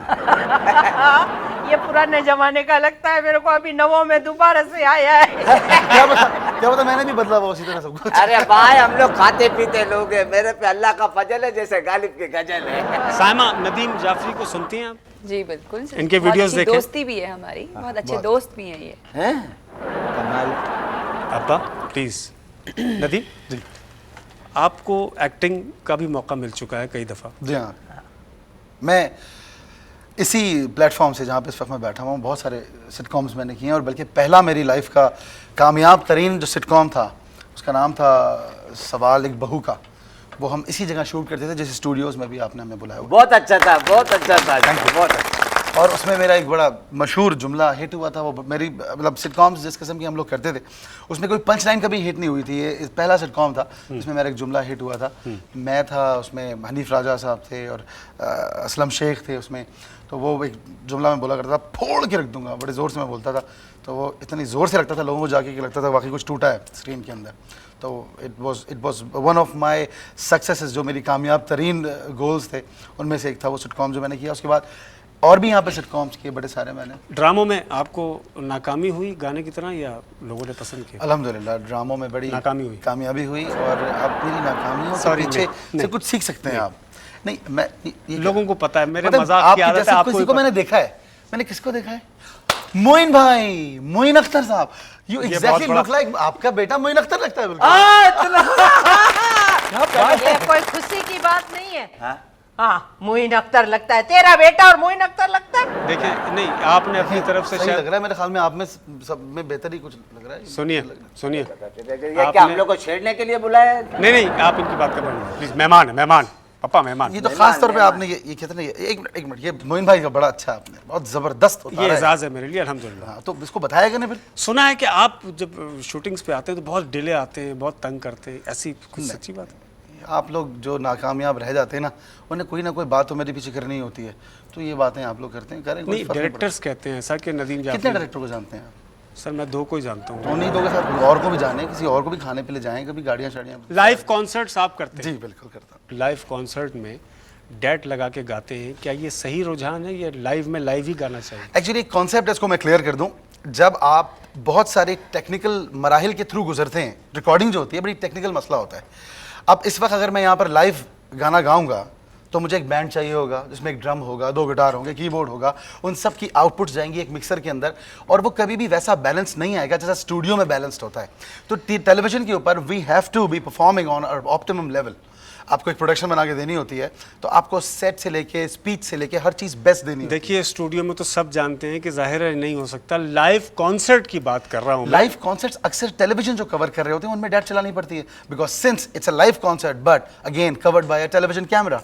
[SPEAKER 5] ये पुराने जमाने का लगता है मेरे को, अभी नवों में दोबारा से आया है।
[SPEAKER 6] क्या पता मैंने भी बदला हुआ उसी तरह सब कुछ।
[SPEAKER 2] अरे भाई, हम लोग खाते पीते लोग हैं, मेरे पे अल्लाह का फजल है जैसे गालिब की गजल है।
[SPEAKER 3] साइमा नदीम जाफरी को सुनती हैं आप?
[SPEAKER 4] जी बिल्कुल।
[SPEAKER 3] इनके
[SPEAKER 4] बहुत
[SPEAKER 3] वीडियोस
[SPEAKER 4] अच्छी
[SPEAKER 3] देखें?
[SPEAKER 4] दोस्ती भी है हमारी, बहुत अच्छे दोस्त भी हैं ये।
[SPEAKER 2] हैं? कमाल।
[SPEAKER 3] अब्बा प्लीज़। नदीम जी, आपको एक्टिंग का भी मौका मिल चुका है कई दफ़ा।
[SPEAKER 6] जी हाँ, मैं इसी प्लेटफॉर्म से जहाँ पे इस वक्त मैं बैठा हुआ हूँ, बहुत सारे सिटकॉम्स मैंने किए हैं, और बल्कि पहला मेरी लाइफ का कामयाब तरीन जो सिटकॉम था उसका नाम था सवाल एक बहू का। वो हम इसी जगह शूट करते थे जिस स्टूडियोज़ में भी आपने हमें बुलाया हुआ।
[SPEAKER 2] बहुत अच्छा था, बहुत अच्छा था, बहुत अच्छा।
[SPEAKER 6] और उसमें मेरा एक बड़ा मशहूर जुमला हिट हुआ था। वो मेरी मतलब सिटकॉम्स जिस किस्म की हम लोग करते थे उसमें कोई पंच लाइन कभी हिट नहीं हुई थी। ये पहला सिटकॉम था जिसमें मेरा एक जुमला हिट हुआ था। मैं था उसमें, हनीफ राजा साहब थे और असलम शेख थे उसमें। तो वो एक जुमला मैं बोला करता था, फोड़ के रख दूंगा, बड़े ज़ोर से मैं बोलता था। तो वो इतनी ज़ोर से लगता था लोगों को जाके कि लगता था वाकई कुछ टूटा है स्क्रीन के अंदर। तो it was one of my successes, जो मेरी कामयाब तरीन गोल्स थे उनमें से एक था वो सिटकॉम जो मैंने किया। उसके बाद और भी यहाँ पे सिटकॉम्स किए बड़े सारे मैंने।
[SPEAKER 3] ड्रामों में आपको नाकामी हुई गाने की तरह, या लोगों ने पसंद किया?
[SPEAKER 6] अल्हम्दुलिल्लाह ड्रामों में बड़ी
[SPEAKER 3] नाकामी हुई,
[SPEAKER 6] कामयाबी हुई। और अब मेरी नाकामियों के
[SPEAKER 3] Sorry,
[SPEAKER 6] पीछे
[SPEAKER 3] नहीं,
[SPEAKER 6] से कुछ सीख सकते हैं आप। नहीं, मैं ये
[SPEAKER 3] लोगों को पता है, मेरे
[SPEAKER 6] मतलब
[SPEAKER 3] मजाक
[SPEAKER 6] आपकी
[SPEAKER 3] की आदत है,
[SPEAKER 6] जैसे
[SPEAKER 3] आपको
[SPEAKER 6] किसी
[SPEAKER 3] भी
[SPEAKER 6] को
[SPEAKER 3] पता
[SPEAKER 6] मैंने देखा है। मैंने किसको देखा है? मोइन भाई, मोइन अख्तर साहब। यू एग्जैक्टली
[SPEAKER 3] बड़ा-
[SPEAKER 6] लुक लाइक, आपका बेटा मोइन अख्तर लगता है बिल्कुल।
[SPEAKER 5] ये कोई खुशी की बात नहीं है। हाँ, मोइन अख्तर लगता है तेरा बेटा और मोइन अख्तर लगता है।
[SPEAKER 3] देखिए, नहीं आपने अपनी तरफ से
[SPEAKER 6] सही लग
[SPEAKER 3] शायद,
[SPEAKER 6] रहा है मेरे ख्याल में, आप में सब में बेहतर ही कुछ लग रहा है।
[SPEAKER 3] सुनिए सुनिए,
[SPEAKER 2] ये क्या हम लोग को छेड़ने के लिए बुलाया है?
[SPEAKER 3] नहीं नहीं, आप इनकी बात कर रहे हैं प्लीज। मेहमान है, मेहमान, पापा मेहमान।
[SPEAKER 6] ये तो खास तौर पे आपने ये कहते ना, एक मिनट, ये मोइन भाई का बड़ा अच्छा, आपने बहुत जबरदस्त होता
[SPEAKER 3] ये
[SPEAKER 6] है।
[SPEAKER 3] एजाज है मेरे लिए, अल्हम्दुलिल्लाह।
[SPEAKER 6] हाँ, तो इसको बताया कि नहीं फिर?
[SPEAKER 3] सुना है कि आप जब शूटिंग्स पे आते हैं तो बहुत डिले आते हैं, बहुत तंग करते हैं, ऐसी कुछ सच्ची बात है?
[SPEAKER 6] आप लोग जो नाकामयाब रह जाते हैं ना, उन्हें कोई ना कोई बात तो मेरे पीछे करनी होती है। तो ये बातें आप लोग करते हैं, करें, कोई
[SPEAKER 3] नहीं,
[SPEAKER 6] फर्क
[SPEAKER 3] डायरेक्टर्स कहते हैं ऐसा कि नदीम
[SPEAKER 6] कितने
[SPEAKER 3] जाफरी।
[SPEAKER 6] डायरेक्टर को जानते हैं आप?
[SPEAKER 3] सर मैं 2 को ही जानता हूँ।
[SPEAKER 6] तो नहीं, दो के साथ और को भी जाने, किसी और को भी खाने पे ले जाएं, कभी गाड़ियाँ शाड़ियाँ।
[SPEAKER 3] लाइव कॉन्सर्ट्स आप करते
[SPEAKER 6] जी
[SPEAKER 3] हैं?
[SPEAKER 6] बिल्कुल करता हूँ।
[SPEAKER 3] लाइव कॉन्सर्ट में डेट लगा के गाते हैं, क्या ये सही रुझान है, ये लाइव में लाइव ही गाना चाहिए?
[SPEAKER 6] एक्चुअली एक कॉन्सेप्ट है, इसको मैं क्लियर कर दूं। जब आप बहुत सारे टेक्निकल मराहिल के थ्रू गुजरते हैं, रिकॉर्डिंग जो होती है बड़ी टेक्निकल मसला होता है। अब इस वक्त अगर मैं यहाँ पर लाइव गाना गाऊंगा तो मुझे एक बैंड चाहिए होगा जिसमें एक ड्रम होगा, 2 गिटार होंगे, कीबोर्ड होगा, उन सब की आउटपुट्स जाएंगी एक मिक्सर के अंदर, और वो कभी भी वैसा बैलेंस नहीं आएगा जैसा स्टूडियो में बैलेंस्ड होता है। तो टेलीविजन के ऊपर we have to be performing on optimum level. आपको एक प्रोडक्शन बना के देनी होती है, तो आपको सेट से लेके स्पीच से लेके हर चीज़ बेस्ट देनी होती है।
[SPEAKER 3] देखिए, स्टूडियो में तो सब जानते हैं कि जाहिर है नहीं हो सकता। लाइव कॉन्सर्ट की बात कर रहा हूँ मैं।
[SPEAKER 6] लाइव कॉन्सर्ट्स अक्सर टेलीविजन जो कवर कर रहे होते हैं उनमें डेट चलानी पड़ती है, because since it's a live concert but again covered by a television camera.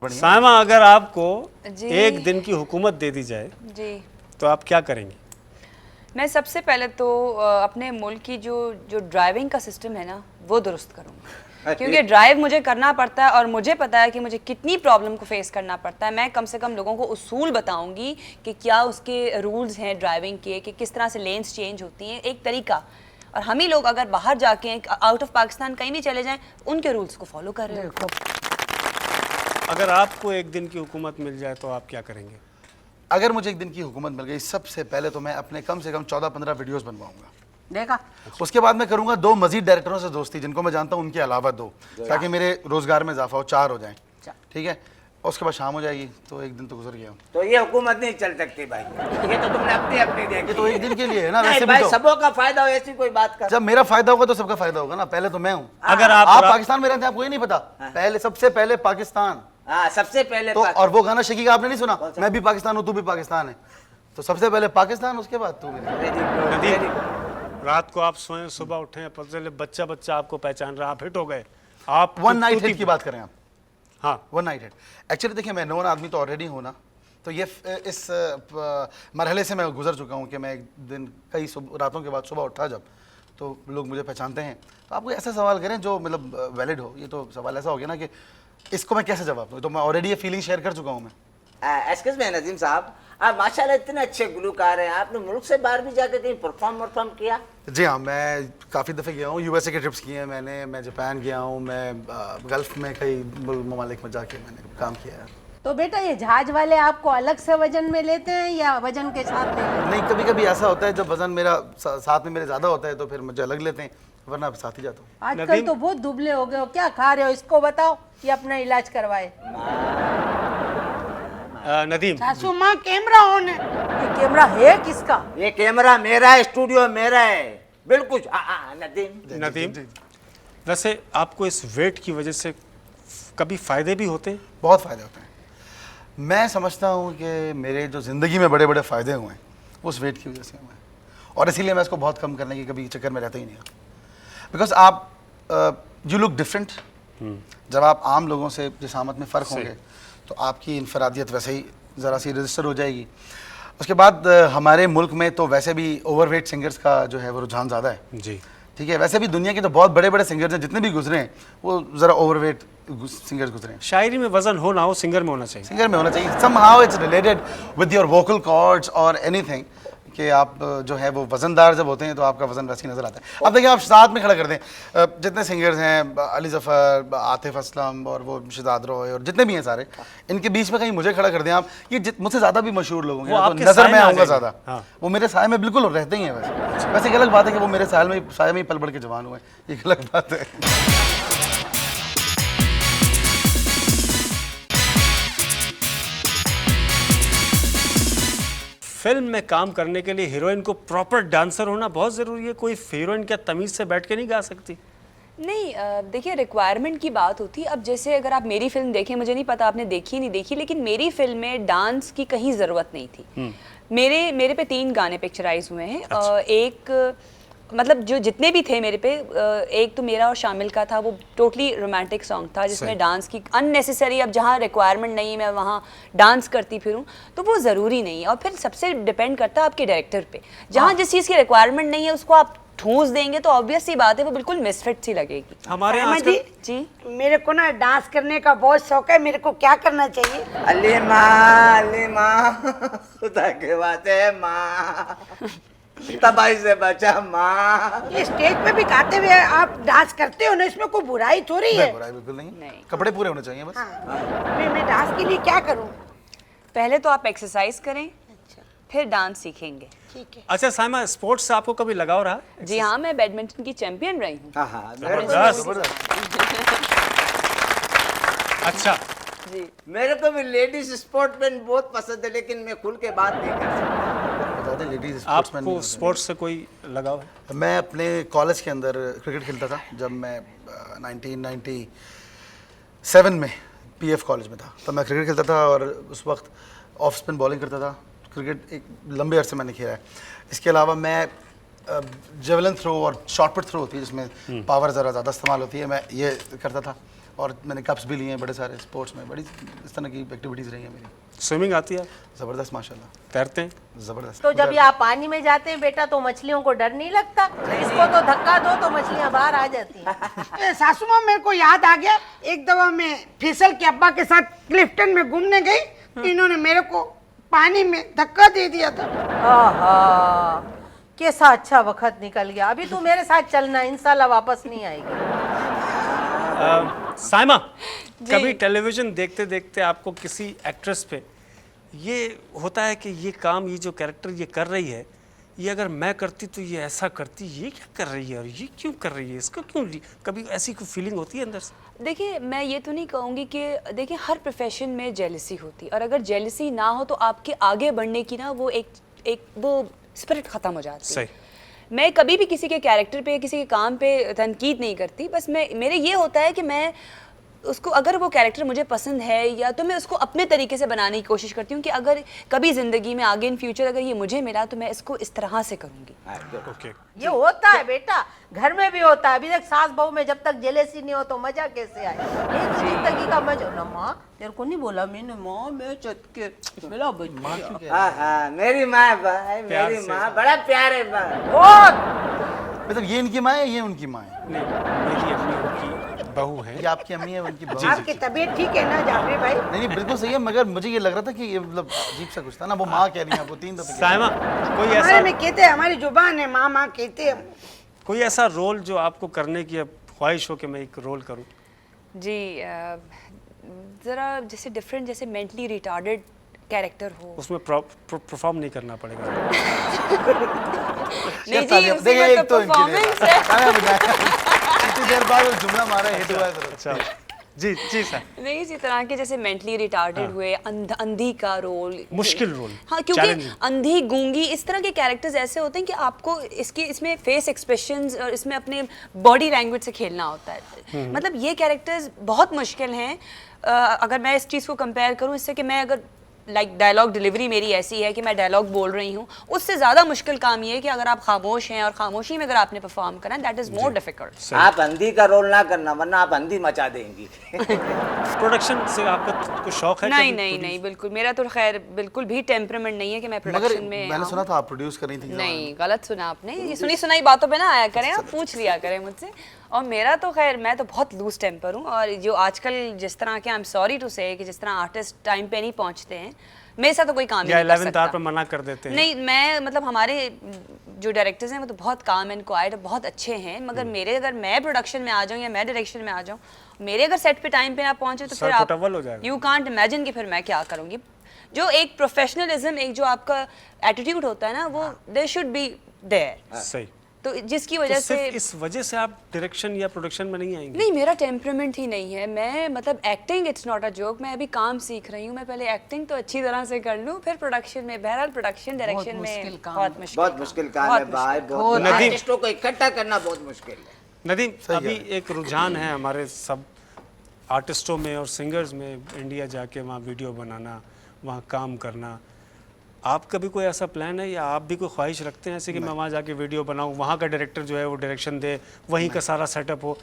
[SPEAKER 3] Saima, अगर आपको
[SPEAKER 4] जी।
[SPEAKER 3] 1 दिन की हुकूमत दे दी जाए
[SPEAKER 4] जी,
[SPEAKER 3] तो आप क्या करेंगी?
[SPEAKER 4] मैं सबसे पहले तो अपने मुल्क की जो ड्राइविंग का सिस्टम है ना, वो दुरुस्त करूँगी। क्योंकि ड्राइव मुझे करना पड़ता है और मुझे पता है कि मुझे कितनी प्रॉब्लम को फेस करना पड़ता है। मैं कम से कम लोगों को उसूल बताऊंगी कि क्या उसके रूल्स हैं ड्राइविंग के, कि किस तरह से लेन्स चेंज होती हैं, एक तरीका। और हम ही लोग अगर बाहर जाके आउट ऑफ पाकिस्तान कहीं भी चले जाएं, उनके रूल्स को फॉलो कर रहे हो।
[SPEAKER 3] अगर आपको एक दिन की हुकूमत मिल जाए तो आप क्या करेंगे?
[SPEAKER 6] अगर मुझे एक दिन की हुकूमत मिल गई, सबसे पहले तो मैं अपने कम से कम 14-15 वीडियोस बनवाऊंगा।
[SPEAKER 1] देखा?
[SPEAKER 6] उसके बाद मैं करूंगा 2 मजीद डायरेक्टरों से दोस्ती, जिनको मैं जानता हूं, उनके अलावा 2, ताकि मेरे रोजगार में इजाफा हो, 4 हो जाएं। ठीक है, उसके बाद शाम हो जाएगी, तो एक दिन तो गुजर गया।
[SPEAKER 2] तो ये हुकूमत नहीं चल सकती भाई, ये तो तुमने अपनी अपनी
[SPEAKER 6] ये
[SPEAKER 2] देखी।
[SPEAKER 6] तो एक दिन के लिए है ना,
[SPEAKER 2] नहीं
[SPEAKER 6] वैसे भी
[SPEAKER 2] भाई,
[SPEAKER 6] तो
[SPEAKER 2] सबों का फायदा हो ऐसी कोई बात कर।
[SPEAKER 6] जब मेरा फायदा होगा तो सबका फायदा होगा ना। पहले तो मैं हूँ।
[SPEAKER 3] अगर
[SPEAKER 6] आप
[SPEAKER 3] आप
[SPEAKER 6] पाकिस्तान में रहते हैं, आपको ये नहीं पता? पहले, सबसे पहले पाकिस्तान।
[SPEAKER 2] हाँ, सबसे पहले
[SPEAKER 6] तो और वो गाना शकी का आपने नहीं सुना, मैं भी पाकिस्तान हूँ, तू भी पाकिस्तान है। तो सबसे पहले पाकिस्तान, उसके बाद तू भी।
[SPEAKER 3] नदीम, रात को आप सोए, सुबह उठे, बच्चा बच्चा आपको पहचान रहा, आप हिट हो गए। आप
[SPEAKER 6] वन नाइट हिट की बात करें आप?
[SPEAKER 3] हाँ,
[SPEAKER 6] वन नाइट हिट। एक्चुअली देखिए, मैं नोन आदमी तो ऑलरेडी हूँ ना, तो ये इस मरहले से मैं गुजर चुका हूँ कि मैं एक दिन कई रातों के बाद सुबह उठा जब, तो लोग मुझे पहचानते हैं। तो आप कोई ऐसा सवाल करें जो मतलब वैलिड हो। ये तो सवाल ऐसा हो गया ना कि इसको मैं कैसे जवाब दूँ, तो मैं ऑलरेडी ये फीलिंग शेयर कर चुका हूँ मैं।
[SPEAKER 2] एक्सक्यूज मी नदीम साहब, आप माशाल्लाह इतने अच्छे गुलकार हैं, आपने मुल्क से बाहर भी जाकर कहीं परफॉर्म किया?
[SPEAKER 6] जी हाँ, मैं काफ़ी दफ़े गया हूँ, यूएसए के ट्रिप्स किए हैं मैंने, मैं जापान गया हूँ, मैं गल्फ़ में कई ममालिक में जाके मैंने काम किया है।
[SPEAKER 5] तो बेटा ये जहाज वाले आपको अलग से वजन में लेते हैं या वजन के साथ लेते हैं?
[SPEAKER 6] नहीं, कभी कभी ऐसा होता है जब वजन मेरा साथ में मेरे ज़्यादा होता है तो फिर मुझे अलग लेते हैं, वरना साथ ही जाता हूँ।
[SPEAKER 5] आजकल तो बहुत दुबले हो गए हो, क्या खा रहे हो? इसको बताओ, ये अपना इलाज करवाए।
[SPEAKER 3] नदीम,
[SPEAKER 1] सासू माँ कैमरा ऑन है।
[SPEAKER 5] ये कैमरा है किसका?
[SPEAKER 2] ये कैमरा मेरा है, स्टूडियो मेरा है, बिल्कुल।
[SPEAKER 3] नदीम, वैसे आपको इस वेट की वजह से कभी फायदे भी होते हैं?
[SPEAKER 6] बहुत फ़ायदे होते हैं। मैं समझता हूँ कि मेरे जो ज़िंदगी में बड़े बड़े फ़ायदे हुए हैं वो उस वेट की वजह से हुए हैं, और इसीलिए मैं इसको बहुत कम करने की कभी चक्कर में रहता ही नहीं हूँ। बिकॉज आप यू लुक डिफरेंट। जब आप आम लोगों से जिसामत में फ़र्क होंगे तो आपकी इनफरादियत वैसे ही ज़रा सी रजिस्टर हो जाएगी। उसके बाद हमारे मुल्क में तो वैसे भी ओवरवेट सिंगर्स का जो है वो रुझान ज़्यादा है।
[SPEAKER 3] जी,
[SPEAKER 6] ठीक है, वैसे भी दुनिया के तो बहुत बड़े बड़े सिंगर्स हैं, जितने भी गुजरे हैं वो ज़रा ओवरवेट सिंगर्स गुजरे हैं।
[SPEAKER 3] शायरी में वजन हो ना हो, सिंगर में होना चाहिए।
[SPEAKER 6] सिंगर में होना चाहिए। somehow it's related with your vocal cords or anything, कि आप जो है वो वजनदार जब होते हैं तो आपका वजन वैसे ही नजर आता है। अब देखिए, आप साथ में खड़ा कर दें जितने सिंगर्स हैं, अली ज़फ़र, आतिफ असलम और वो शिदात रॉय और जितने भी हैं सारे, इनके बीच में कहीं मुझे खड़ा कर दें आप, ये मुझसे ज़्यादा भी मशहूर लोग होंगे तो नज़र में आऊँगा ज़्यादा।
[SPEAKER 3] हाँ।
[SPEAKER 6] वो मेरे साए में बिल्कुल रहते ही हैं। वैसे एक अलग बात है कि वो मेरे साए में ही पल बढ़ के जवान हुए, एक अलग बात है।
[SPEAKER 3] फिल्म में काम करने के लिए हीरोइन को प्रॉपर डांसर होना बहुत ज़रूरी है। कोई हीरोइन क्या तमीज़ से बैठ के नहीं गा सकती?
[SPEAKER 4] नहीं, देखिए रिक्वायरमेंट की बात होती है। अब जैसे अगर आप मेरी फिल्म देखें, मुझे नहीं पता आपने देखी नहीं देखी, लेकिन मेरी फिल्म में डांस की कहीं ज़रूरत नहीं थी। मेरे पे 3 गाने पिक्चराइज हुए हैं। एक मतलब जो जितने भी थे मेरे पे, एक तो मेरा और शामिल का था, वो टोटली रोमांटिक सॉन्ग था जिसमें डांस की अननेसेसरी, अब जहाँ रिक्वायरमेंट नहीं मैं वहाँ डांस करती फिरूँ तो वो ज़रूरी नहीं है। और फिर सबसे डिपेंड करता है आपके डायरेक्टर पे। जहाँ जिस चीज़ की रिक्वायरमेंट नहीं है उसको आप ठूंस देंगे तो ऑब्वियस सी बात है वो बिल्कुल मिसफिट सी लगेगी।
[SPEAKER 3] हमारे यहाँ
[SPEAKER 1] सायमा
[SPEAKER 3] आजकल-
[SPEAKER 4] जी,
[SPEAKER 1] मेरे को ना डांस करने का बहुत शौक है, मेरे को क्या करना चाहिए?
[SPEAKER 2] अली माँ खुदा के वास्ते माँ, तबाही से बचा माँ।
[SPEAKER 1] ये स्टेज पे भी गाते हुए आप डांस करते हो ना, इसमें कोई बुराई थोड़ी है।
[SPEAKER 6] नहीं, बुराई बिल्कुल नहीं, कपड़े पूरे होने चाहिए बस।
[SPEAKER 1] हाँ। मैं डांस के लिए क्या करूं?
[SPEAKER 4] पहले तो आप एक्सरसाइज करें, फिर डांस सीखेंगे।
[SPEAKER 1] ठीक है।
[SPEAKER 3] अच्छा सायमा, स्पोर्ट्स से आपको कभी लगाव रहा?
[SPEAKER 4] जी हाँ, मैं बैडमिंटन की चैंपियन रही हूँ।
[SPEAKER 2] हाँ,
[SPEAKER 3] अच्छा,
[SPEAKER 4] जी,
[SPEAKER 2] मेरे को भी लेडीज स्पोर्ट्समैन बहुत पसंद है, लेकिन मैं खुल के बात नहीं कर सकता।
[SPEAKER 6] लेडीज स्पोर्ट्समैन
[SPEAKER 3] आपको स्पोर्ट्स से कोई लगाव है?
[SPEAKER 6] मैं अपने कॉलेज के अंदर क्रिकेट खेलता था। जब मैं 1997 में पीएफ कॉलेज में था तब मैं क्रिकेट खेलता था और उस वक्त ऑफ स्पिन बॉलिंग करता था। क्रिकेट एक लंबे अरसे मैंने खेला है। इसके अलावा मैं जेवलिन थ्रो और शॉर्ट पुट थ्रो होती है जिसमें पावर ज़रा ज़्यादा इस्तेमाल होती है, मैं ये करता था। और मैंने कप्स भी लिए हैं बड़े सारे स्पोर्ट्स में, बड़ी इस तरह की एक्टिविटीज़ रही हैं मेरी।
[SPEAKER 3] स्विमिंग आती है?
[SPEAKER 6] जबरदस्त माशाल्लाह,
[SPEAKER 3] तैरते हैं?
[SPEAKER 6] जबरदस्त।
[SPEAKER 5] तो जब ये आप पानी में जाते हैं बेटा तो मछलियों को डर नहीं लगता? इसको तो धक्का दो तो मछलियां बाहर आ जाती हैं।
[SPEAKER 1] सासू माँ मेरे को याद आ गया, एक दफा मैं फैसल के अब्बा के साथ क्लिफ्टन में घूमने गई, इन्होंने मेरे को पानी में धक्का दे दिया था।
[SPEAKER 5] आहा, कैसा अच्छा वक्त निकल गया। अभी तू मेरे साथ चलना, इंशाल्लाह वापस नहीं आएगी।
[SPEAKER 3] साइमा, कभी टेलीविजन देखते देखते आपको किसी एक्ट्रेस पे ये होता है कि ये काम, ये जो कैरेक्टर ये कर रही है, ये अगर मैं करती तो ये ऐसा करती, ये क्या कर रही है और ये क्यों कर रही है, इसको क्यों, कभी ऐसी कोई फीलिंग होती है अंदर से?
[SPEAKER 4] देखिए, मैं ये तो नहीं कहूँगी कि देखिए हर प्रोफेशन में जेलसी होती है, और अगर जेलसी ना हो तो आपके आगे बढ़ने की ना वो एक वो स्पिरिट ख़त्म हो जाती है।
[SPEAKER 3] सही।
[SPEAKER 4] मैं कभी भी किसी के कैरेक्टर पे, किसी के काम पे तनकीद नहीं करती, बस मेरे ये होता है कि मैं उसको, अगर वो कैरेक्टर मुझे पसंद है या तो मैं उसको अपने तरीके से बनाने की कोशिश करती हूँ कि अगर कभी ज़िंदगी में आगे इन फ्यूचर अगर ये मुझे मिला तो मैं इसको इस तरह से करूँगी।
[SPEAKER 3] ओके।
[SPEAKER 5] ये होता है बेटा, घर में भी होता है। अभी तक सास बहू में जब तक जेलेसी नहीं हो तो मजा कैसे आए? ये तो जिंदगी का मजा ना। माँ तेरे को नहीं बोला मैंने? माँ मैं चटके मिला बच्चा।
[SPEAKER 2] हाँ हाँ, मेरी माँ भाई, मेरी माँ बड़ा प्यार है माँ।
[SPEAKER 5] बहुत।
[SPEAKER 6] मतलब ये इनकी माँ है, ये उनकी माँ है?
[SPEAKER 3] नहीं, मेरी अपनी उनकी बहू है।
[SPEAKER 6] ये आपकी अम्मी है, उनकी बहू?
[SPEAKER 1] आपकी तबीयत ठीक है ना जाफरी भाई?
[SPEAKER 6] नहीं बिल्कुल सही है, मगर मुझे ये लग रहा था कि ये मतलब अजीब सा कुछ था ना। वो माँ कह रही है आपको 3 दफे।
[SPEAKER 3] साइमा, कोई
[SPEAKER 1] हमारे
[SPEAKER 3] ऐसा
[SPEAKER 1] में कहते हैं, हमारी जुबान है माँ माँ कहते हैं।
[SPEAKER 3] कोई ऐसा रोल जो आपको करने की अब ख्वाहिश हो कि मैं एक रोल करूं?
[SPEAKER 4] जी, ज़रा जैसे डिफरेंट, जैसे मेंटली रिटार्डेड कैरेक्टर हो।
[SPEAKER 3] उसमें परफॉर्म नहीं करना पड़ेगा?
[SPEAKER 4] नहीं जी, उसमें
[SPEAKER 6] एक तो
[SPEAKER 4] परफॉर्मेंस है।
[SPEAKER 6] इतनी देर बाद वो जुमला मारा हिट हुआ है जरा।
[SPEAKER 3] अच्छा, जी जी सर।
[SPEAKER 4] नहीं, इसी तरह के जैसे मेंटली रिटार्डेड हुए, अंधी का रोल,
[SPEAKER 3] मुश्किल रोल।
[SPEAKER 4] हाँ, क्योंकि
[SPEAKER 3] challenging।
[SPEAKER 4] अंधी, गूंगी, इस तरह के कैरेक्टर्स ऐसे होते हैं कि आपको इसमें फेस एक्सप्रेशंस और इसमें अपने बॉडी लैंग्वेज से खेलना होता है। मतलब ये कैरेक्टर्स बहुत मुश्किल हैं। अगर मैं इस चीज़ को कंपेयर करूँ इससे कि मैं अगर डायलॉग डिलीवरी मेरी ऐसी है कि मैं डायलॉग बोल रही हूँ, उससे ज़्यादा मुश्किल काम ये है कि अगर आप खामोश हैं और खामोशी में अगर आपने परफॉर्म करना, दैट इज़ मोर डिफिकल्ट।
[SPEAKER 2] आप अंधी का रोल ना करना, वरना आप अंधी मचा देंगी।
[SPEAKER 3] प्रोडक्शन से आपका कुछ शौक है?
[SPEAKER 4] नहीं
[SPEAKER 3] कभी
[SPEAKER 4] नहीं नहीं, बिल्कुल मेरा तो खैर बिल्कुल भी टेम्परामेंट नहीं है कि मैं
[SPEAKER 6] मगर
[SPEAKER 4] प्रोडक्शन में
[SPEAKER 6] मैंने सुना था आप प्रोड्यूस कर रही थी।
[SPEAKER 4] नहीं, गलत सुना आपने। ये सुनी सुनाई बातों पे ना आया करें, आप पूछ लिया करें मुझसे। और मेरा तो खैर, मैं तो बहुत लूज टेम्पर हूँ, और जो आजकल जिस तरह के, आई एम सॉरी टू से, कि जिस तरह आर्टिस्ट टाइम पे नहीं पहुँचते हैं, मेरे साथ तो कोई काम ही नहीं कर
[SPEAKER 3] 11th आवर
[SPEAKER 4] सकता।
[SPEAKER 3] पे मना कर देते हैं?
[SPEAKER 4] नहीं, मैं मतलब हमारे जो डायरेक्टर्स हैं वो तो बहुत काम एंड क्वाइट, बहुत अच्छे हैं, मगर मेरे, अगर मैं प्रोडक्शन में आ जाऊँ या मैं डायरेक्शन में आ जाऊँ, मेरे अगर सेट पे टाइम पे ना पहुँचे तो फिर आप,
[SPEAKER 3] हो जाएगा।
[SPEAKER 4] यू कांट इमेजिन कि फिर मैं क्या करूँगी। जो एक प्रोफेशनलिज्म, एक जो आपका एटीट्यूड होता है ना, वो देयर शुड बी देयर।
[SPEAKER 3] सही।
[SPEAKER 4] तो जिसकी वजह से,
[SPEAKER 3] सिर्फ इस वजह से आप डायरेक्शन या प्रोडक्शन में नहीं आएंगे?
[SPEAKER 4] नहीं, मेरा टेम्परामेंट ही नहीं है। मैं मतलब acting, it's not a joke, मैं अभी काम सीख रही हूँ। मैं पहले एक्टिंग तो अच्छी तरह से कर लूँ, फिर प्रोडक्शन में, बहरहाल प्रोडक्शन डायरेक्शन में बहुत
[SPEAKER 2] मुश्किल काम है भाई, बहुत। आर्टिस्टों को इकट्ठा करना बहुत मुश्किल है।
[SPEAKER 3] नदीम, अभी एक रुझान है हमारे सब आर्टिस्टों में और सिंगर्स में, इंडिया जाके वहाँ वीडियो बनाना, वहाँ काम करना। आपका भी कोई ऐसा प्लान है या आप भी कोई ख्वाहिश रखते हैं ऐसे कि मैं वहाँ जाके वीडियो बनाऊँ, वहाँ का डायरेक्टर जो है वो डायरेक्शन दे, वहीं का सारा सेटअप हो?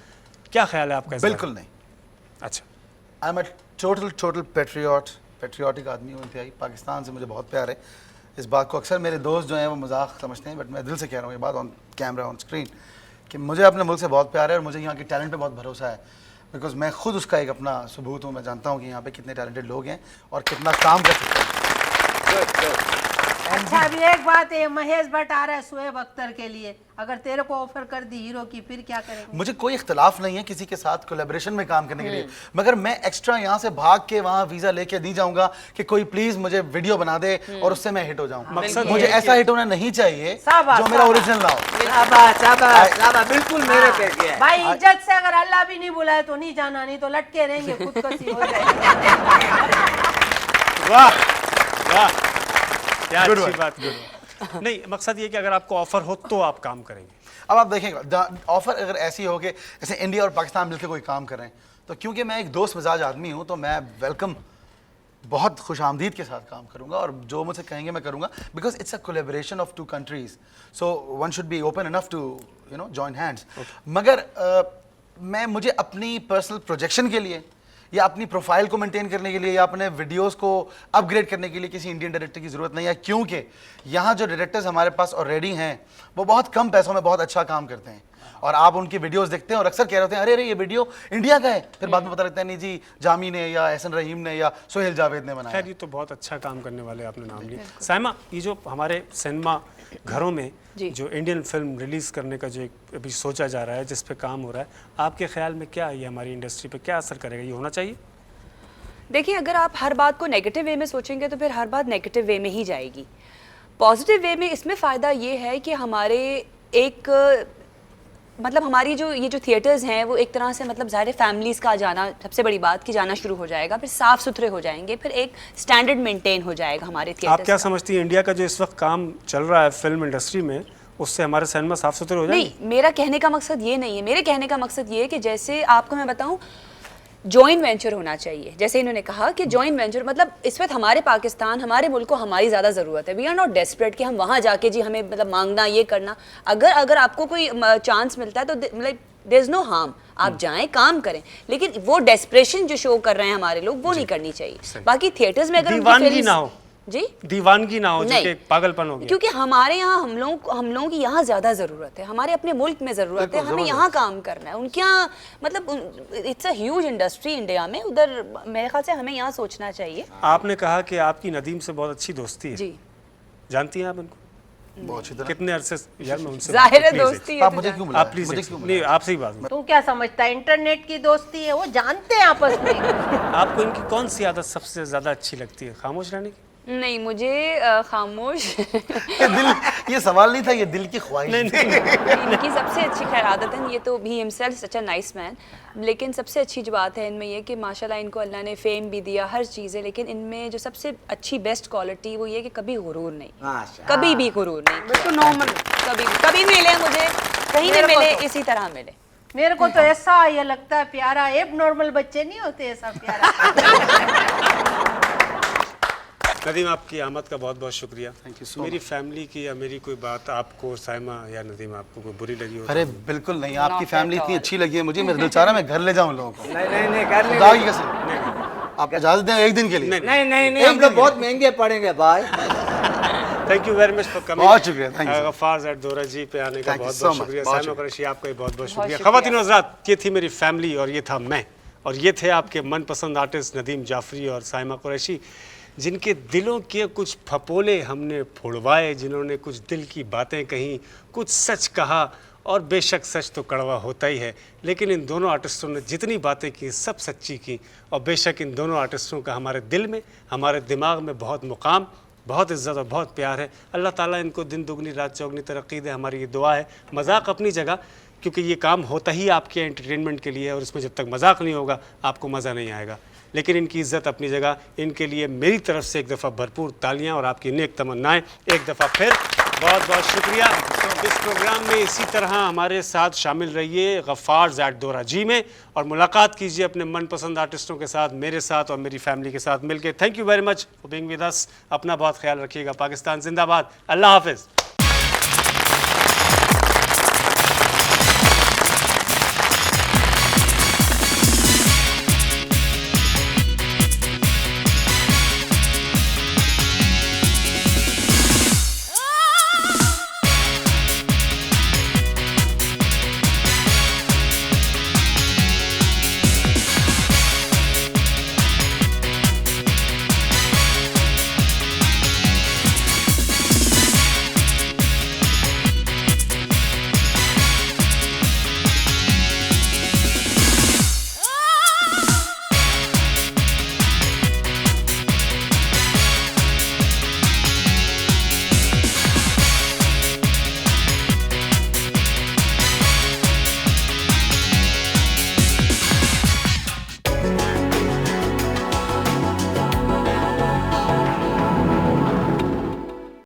[SPEAKER 3] क्या ख्याल है आपका?
[SPEAKER 6] बिल्कुल नहीं।
[SPEAKER 3] अच्छा।
[SPEAKER 6] I am a total patriotic आदमी हूँ, इंतहाई। पाकिस्तान से मुझे बहुत प्यार है। इस बात को अक्सर मेरे दोस्त जो हैं वो मजाक समझते हैं, बट मैं दिल से कह रहा हूँ ये बात ऑन कैमरा, ऑन स्क्रीन, कि मुझे अपने मुल्क से बहुत प्यार है और मुझे यहाँ के टैलेंट पे बहुत भरोसा है। बिकॉज मैं खुद उसका एक अपना सबूत हूँ। मैं जानता हूँ कि यहाँ पे कितने टैलेंटेड लोग हैं और कितना काम कर सकते हैं।
[SPEAKER 5] अच्छा, अभी एक बात है, महेश भट्ट आ रहा है शुएब अख्तर के लिए, अगर तेरे को ऑफर कर दी हीरो की, फिर क्या करेंगे?
[SPEAKER 6] मुझे कोई इख्तलाफ नहीं है किसी के साथ कोलैबोरेशन में काम करने के लिए, मगर मैं एक्स्ट्रा यहाँ से भाग के वहाँ वीजा लेके नहीं जाऊंगा कि कोई प्लीज मुझे वीडियो बना दे और उससे मैं हिट हो जाऊँ।
[SPEAKER 3] मकसद
[SPEAKER 6] मुझे ऐसा हिट होना नहीं चाहिए जो मेरा ओरिजिनल ना हो।
[SPEAKER 2] शाबाश शाबाश शाबाश, बिल्कुल मेरे पे किया है।
[SPEAKER 5] भाई इज्जत से अगर अल्लाह भी नहीं बुलाए तो नहीं जाना, नहीं तो लटके रहेंगे, खुदकुशी हो जाएगी।
[SPEAKER 3] वाह वाह, क्या
[SPEAKER 6] Good
[SPEAKER 3] अच्छी
[SPEAKER 6] one.
[SPEAKER 3] बात। नहीं, मकसद ये कि अगर आपको ऑफर हो तो आप काम करेंगे।
[SPEAKER 6] अब आप देखेंगे ऑफर अगर ऐसी हो कि जैसे इंडिया और पाकिस्तान मिलकर कोई काम कर रहे हैं, तो क्योंकि मैं एक दोस्त मिजाज आदमी हूँ तो मैं वेलकम, बहुत खुश आमदीद के साथ काम करूँगा और जो मुझसे कहेंगे मैं करूँगा, because it's a collaboration of 2 countries, so one should be open enough to join hands. मगर मुझे अपनी पर्सनल प्रोजेक्शन के लिए या अपनी प्रोफाइल को मेंटेन करने के लिए या अपने वीडियोस को अपग्रेड करने के लिए किसी इंडियन डायरेक्टर की ज़रूरत नहीं है, क्योंकि यहाँ जो डायरेक्टर्स हमारे पास ऑलरेडी हैं वो बहुत कम पैसों में बहुत अच्छा काम करते हैं। और आप उनकी वीडियोस देखते हैं और अक्सर कह रहे होते हैं अरे ये वीडियो इंडिया का है, फिर बाद में पता लगता है नहीं जी जामी ने या एहसन रहीम ने या सोहेल जावेद ने बनाया।
[SPEAKER 3] खैर ये तो बहुत अच्छा काम करने वाले आपने नाम लिए। साइमा, ये जो हमारे सिनेमा घरों में जो इंडियन फिल्म रिलीज़ करने का जो एक अभी सोचा जा रहा है, जिस पे काम हो रहा है, आपके ख्याल में क्या ये हमारी इंडस्ट्री पे क्या असर करेगा? ये होना चाहिए?
[SPEAKER 4] देखिए, अगर आप हर बात को नेगेटिव वे में सोचेंगे तो फिर हर बात नेगेटिव वे में ही जाएगी। पॉजिटिव वे में इसमें फ़ायदा ये है कि हमारे एक मतलब हमारी जो ये जो थिएटर्स हैं वो एक तरह से मतलब ज़ाहिर फैमिलीज़ का जाना, सबसे बड़ी बात कि जाना शुरू हो जाएगा, फिर साफ़ सुथरे हो जाएंगे, फिर एक स्टैंडर्ड मेंटेन हो जाएगा हमारे थिएटर्स।
[SPEAKER 3] आप क्या समझती हैं इंडिया का जो इस वक्त काम चल रहा है फिल्म इंडस्ट्री में, उससे हमारे सिनेमा साफ सुथरे हो जाएंगे?
[SPEAKER 4] नहीं, मेरा कहने का मकसद ये नहीं है। मेरे कहने का मकसद ये है कि जैसे आपको मैं बताऊं, जॉइंट वेंचर होना चाहिए। जैसे इन्होंने कहा कि जॉइंट वेंचर मतलब इस वक्त हमारे पाकिस्तान, हमारे मुल्क को हमारी ज़्यादा ज़रूरत है। वी आर नॉट डेस्परेट कि हम वहाँ जाके जी हमें मतलब मांगना ये करना। अगर आपको कोई चांस मिलता है तो मतलब देयर इज़ नो हार्म, आप जाएं काम करें, लेकिन वो डेस्परेशन जो शो कर रहे हैं हमारे लोग वो नहीं करनी चाहिए। बाकी थिएटर्स में अगर
[SPEAKER 3] दीवानगी ना हो,
[SPEAKER 4] जी
[SPEAKER 3] दीवानगी ना हो, जो कि पागलपन हो गया।
[SPEAKER 4] क्योंकि हमारे यहाँ हम लोगों की यहाँ ज़्यादा ज़रूरत है, हमारे अपने मुल्क में ज़रूरत है, हमें यहाँ काम करना है। उनके यहाँ मतलब it's a huge industry India में, उधर मेरे ख्याल से हमें यहाँ सोचना चाहिए।
[SPEAKER 3] आपने कहा कि आपकी नदीम से बहुत अच्छी दोस्ती है।
[SPEAKER 4] जी,
[SPEAKER 3] जानती हैं आप उनको?
[SPEAKER 6] बहुत अच्छी तरह।
[SPEAKER 3] कितने अरसे? यार मैं उनसे
[SPEAKER 4] जाहिर है
[SPEAKER 3] please,
[SPEAKER 4] दोस्ती है
[SPEAKER 6] आप
[SPEAKER 4] तो
[SPEAKER 6] मुझे
[SPEAKER 4] जान-
[SPEAKER 6] क्यों
[SPEAKER 3] आप
[SPEAKER 6] बुलाया?
[SPEAKER 3] प्लीज
[SPEAKER 6] मुझे क्यों
[SPEAKER 3] नहीं, आपसे ही बात।
[SPEAKER 5] तू क्या समझता है इंटरनेट की दोस्ती है? वो जानते हैं आपस में।
[SPEAKER 3] आपको इनकी कौन सी आदत सबसे ज्यादा अच्छी लगती है? खामोश रहने की?
[SPEAKER 4] नहीं, मुझे खामोश
[SPEAKER 6] ये सवाल नहीं था, ये दिल की ख्वाहिश थी।
[SPEAKER 4] इनकी सबसे अच्छी खैर आदत है, ये तो भी himself such a nice man, लेकिन सबसे अच्छी जो बात है इनमें ये कि माशाल्लाह इनको अल्लाह ने फेम भी दिया, हर चीज़ है, लेकिन इनमें जो सबसे अच्छी बेस्ट क्वालिटी वो ये कि कभी गुरूर नहीं,
[SPEAKER 2] माशाल्लाह।
[SPEAKER 4] कभी भी गुरूर नहीं,
[SPEAKER 1] बिल्कुल नॉर्मल।
[SPEAKER 4] कभी मिले मुझे, कहीं भी
[SPEAKER 5] मेरे को
[SPEAKER 4] मिले
[SPEAKER 5] तो-
[SPEAKER 4] इसी तरह मिले।
[SPEAKER 5] मेरे को तो ऐसा ये लगता है प्यारा, एब नॉर्मल बच्चे नहीं होते ऐसा प्यारा।
[SPEAKER 3] नदीम, आपकी आमद का बहुत बहुत शुक्रिया।
[SPEAKER 6] Thank you so
[SPEAKER 3] मेरी फैमिली की या मेरी कोई बात आपको, साइमा या नदीम, आपको कोई बुरी लगी हो?
[SPEAKER 6] अरे बिल्कुल नहीं, आपकी फैमिली इतनी अच्छी लगी है मुझे, मेरा दिल चाह रहा है मैं घर ले जाऊं लोगों को।
[SPEAKER 2] नहीं कर
[SPEAKER 6] खुदा की कसम, आप इजाजत दें एक दिन के लिए।
[SPEAKER 2] नहीं हम लोग बहुत महंगे पड़ेंगे भाई।
[SPEAKER 3] Thank you very much for coming.
[SPEAKER 6] बहुत शुक्रिया, thank you, sir.
[SPEAKER 3] Ghaffar Z Dora ji पे आने का
[SPEAKER 6] Thank you
[SPEAKER 3] बहुत
[SPEAKER 6] so
[SPEAKER 3] बहुत
[SPEAKER 6] much,
[SPEAKER 3] शुक्रिया।
[SPEAKER 6] बहुत
[SPEAKER 3] साइमा कुरैशी, आपका भी बहुत बहुत शुक्रिया।
[SPEAKER 4] शुक्रिया।
[SPEAKER 3] ख़वातीन और हज़रात, ये थी मेरी फैमिली और ये था मैं, और ये थे आपके मनपसंद आर्टिस्ट नदीम जाफरी और साइमा कुरैशी, जिनके दिलों के कुछ फपोले हमने फुड़वाए, जिन्होंने कुछ दिल की बातें कहीं, कुछ सच कहा, और बेशक सच तो कड़वा होता ही है, लेकिन इन दोनों आर्टिस्टों ने जितनी बातें की सब सच्ची की, और बेशक इन दोनों आर्टिस्टों का हमारे दिल में, हमारे दिमाग में बहुत मुकाम, बहुत इज़्ज़त और बहुत प्यार है। अल्लाह ताला इनको दिन दुगनी रात चौगनी तरक्की दे, हमारी ये दुआ है। मजाक अपनी जगह, क्योंकि ये काम होता ही आपके एंटरटेनमेंट के लिए है, और इसमें जब तक मजाक नहीं होगा आपको मज़ा नहीं आएगा। लेकिन इनकी इज़्ज़त अपनी जगह, इनके लिए मेरी तरफ से एक दफ़ा भरपूर तालियां और आपकी नेक तमन्नाएं। एक दफ़ा फिर बहुत बहुत शुक्रिया। इस प्रोग्राम में इसी तरह हमारे साथ शामिल रहिए गफ्फार ज़ैड दोरा जी में, और मुलाकात कीजिए अपने मनपसंद आर्टिस्टों के साथ, मेरे साथ और मेरी फैमिली के साथ मिलकर। Thank you very much for being with us. अपना बहुत ख्याल रखिएगा। पाकिस्तान जिंदाबाद। अल्लाह हाफिज़।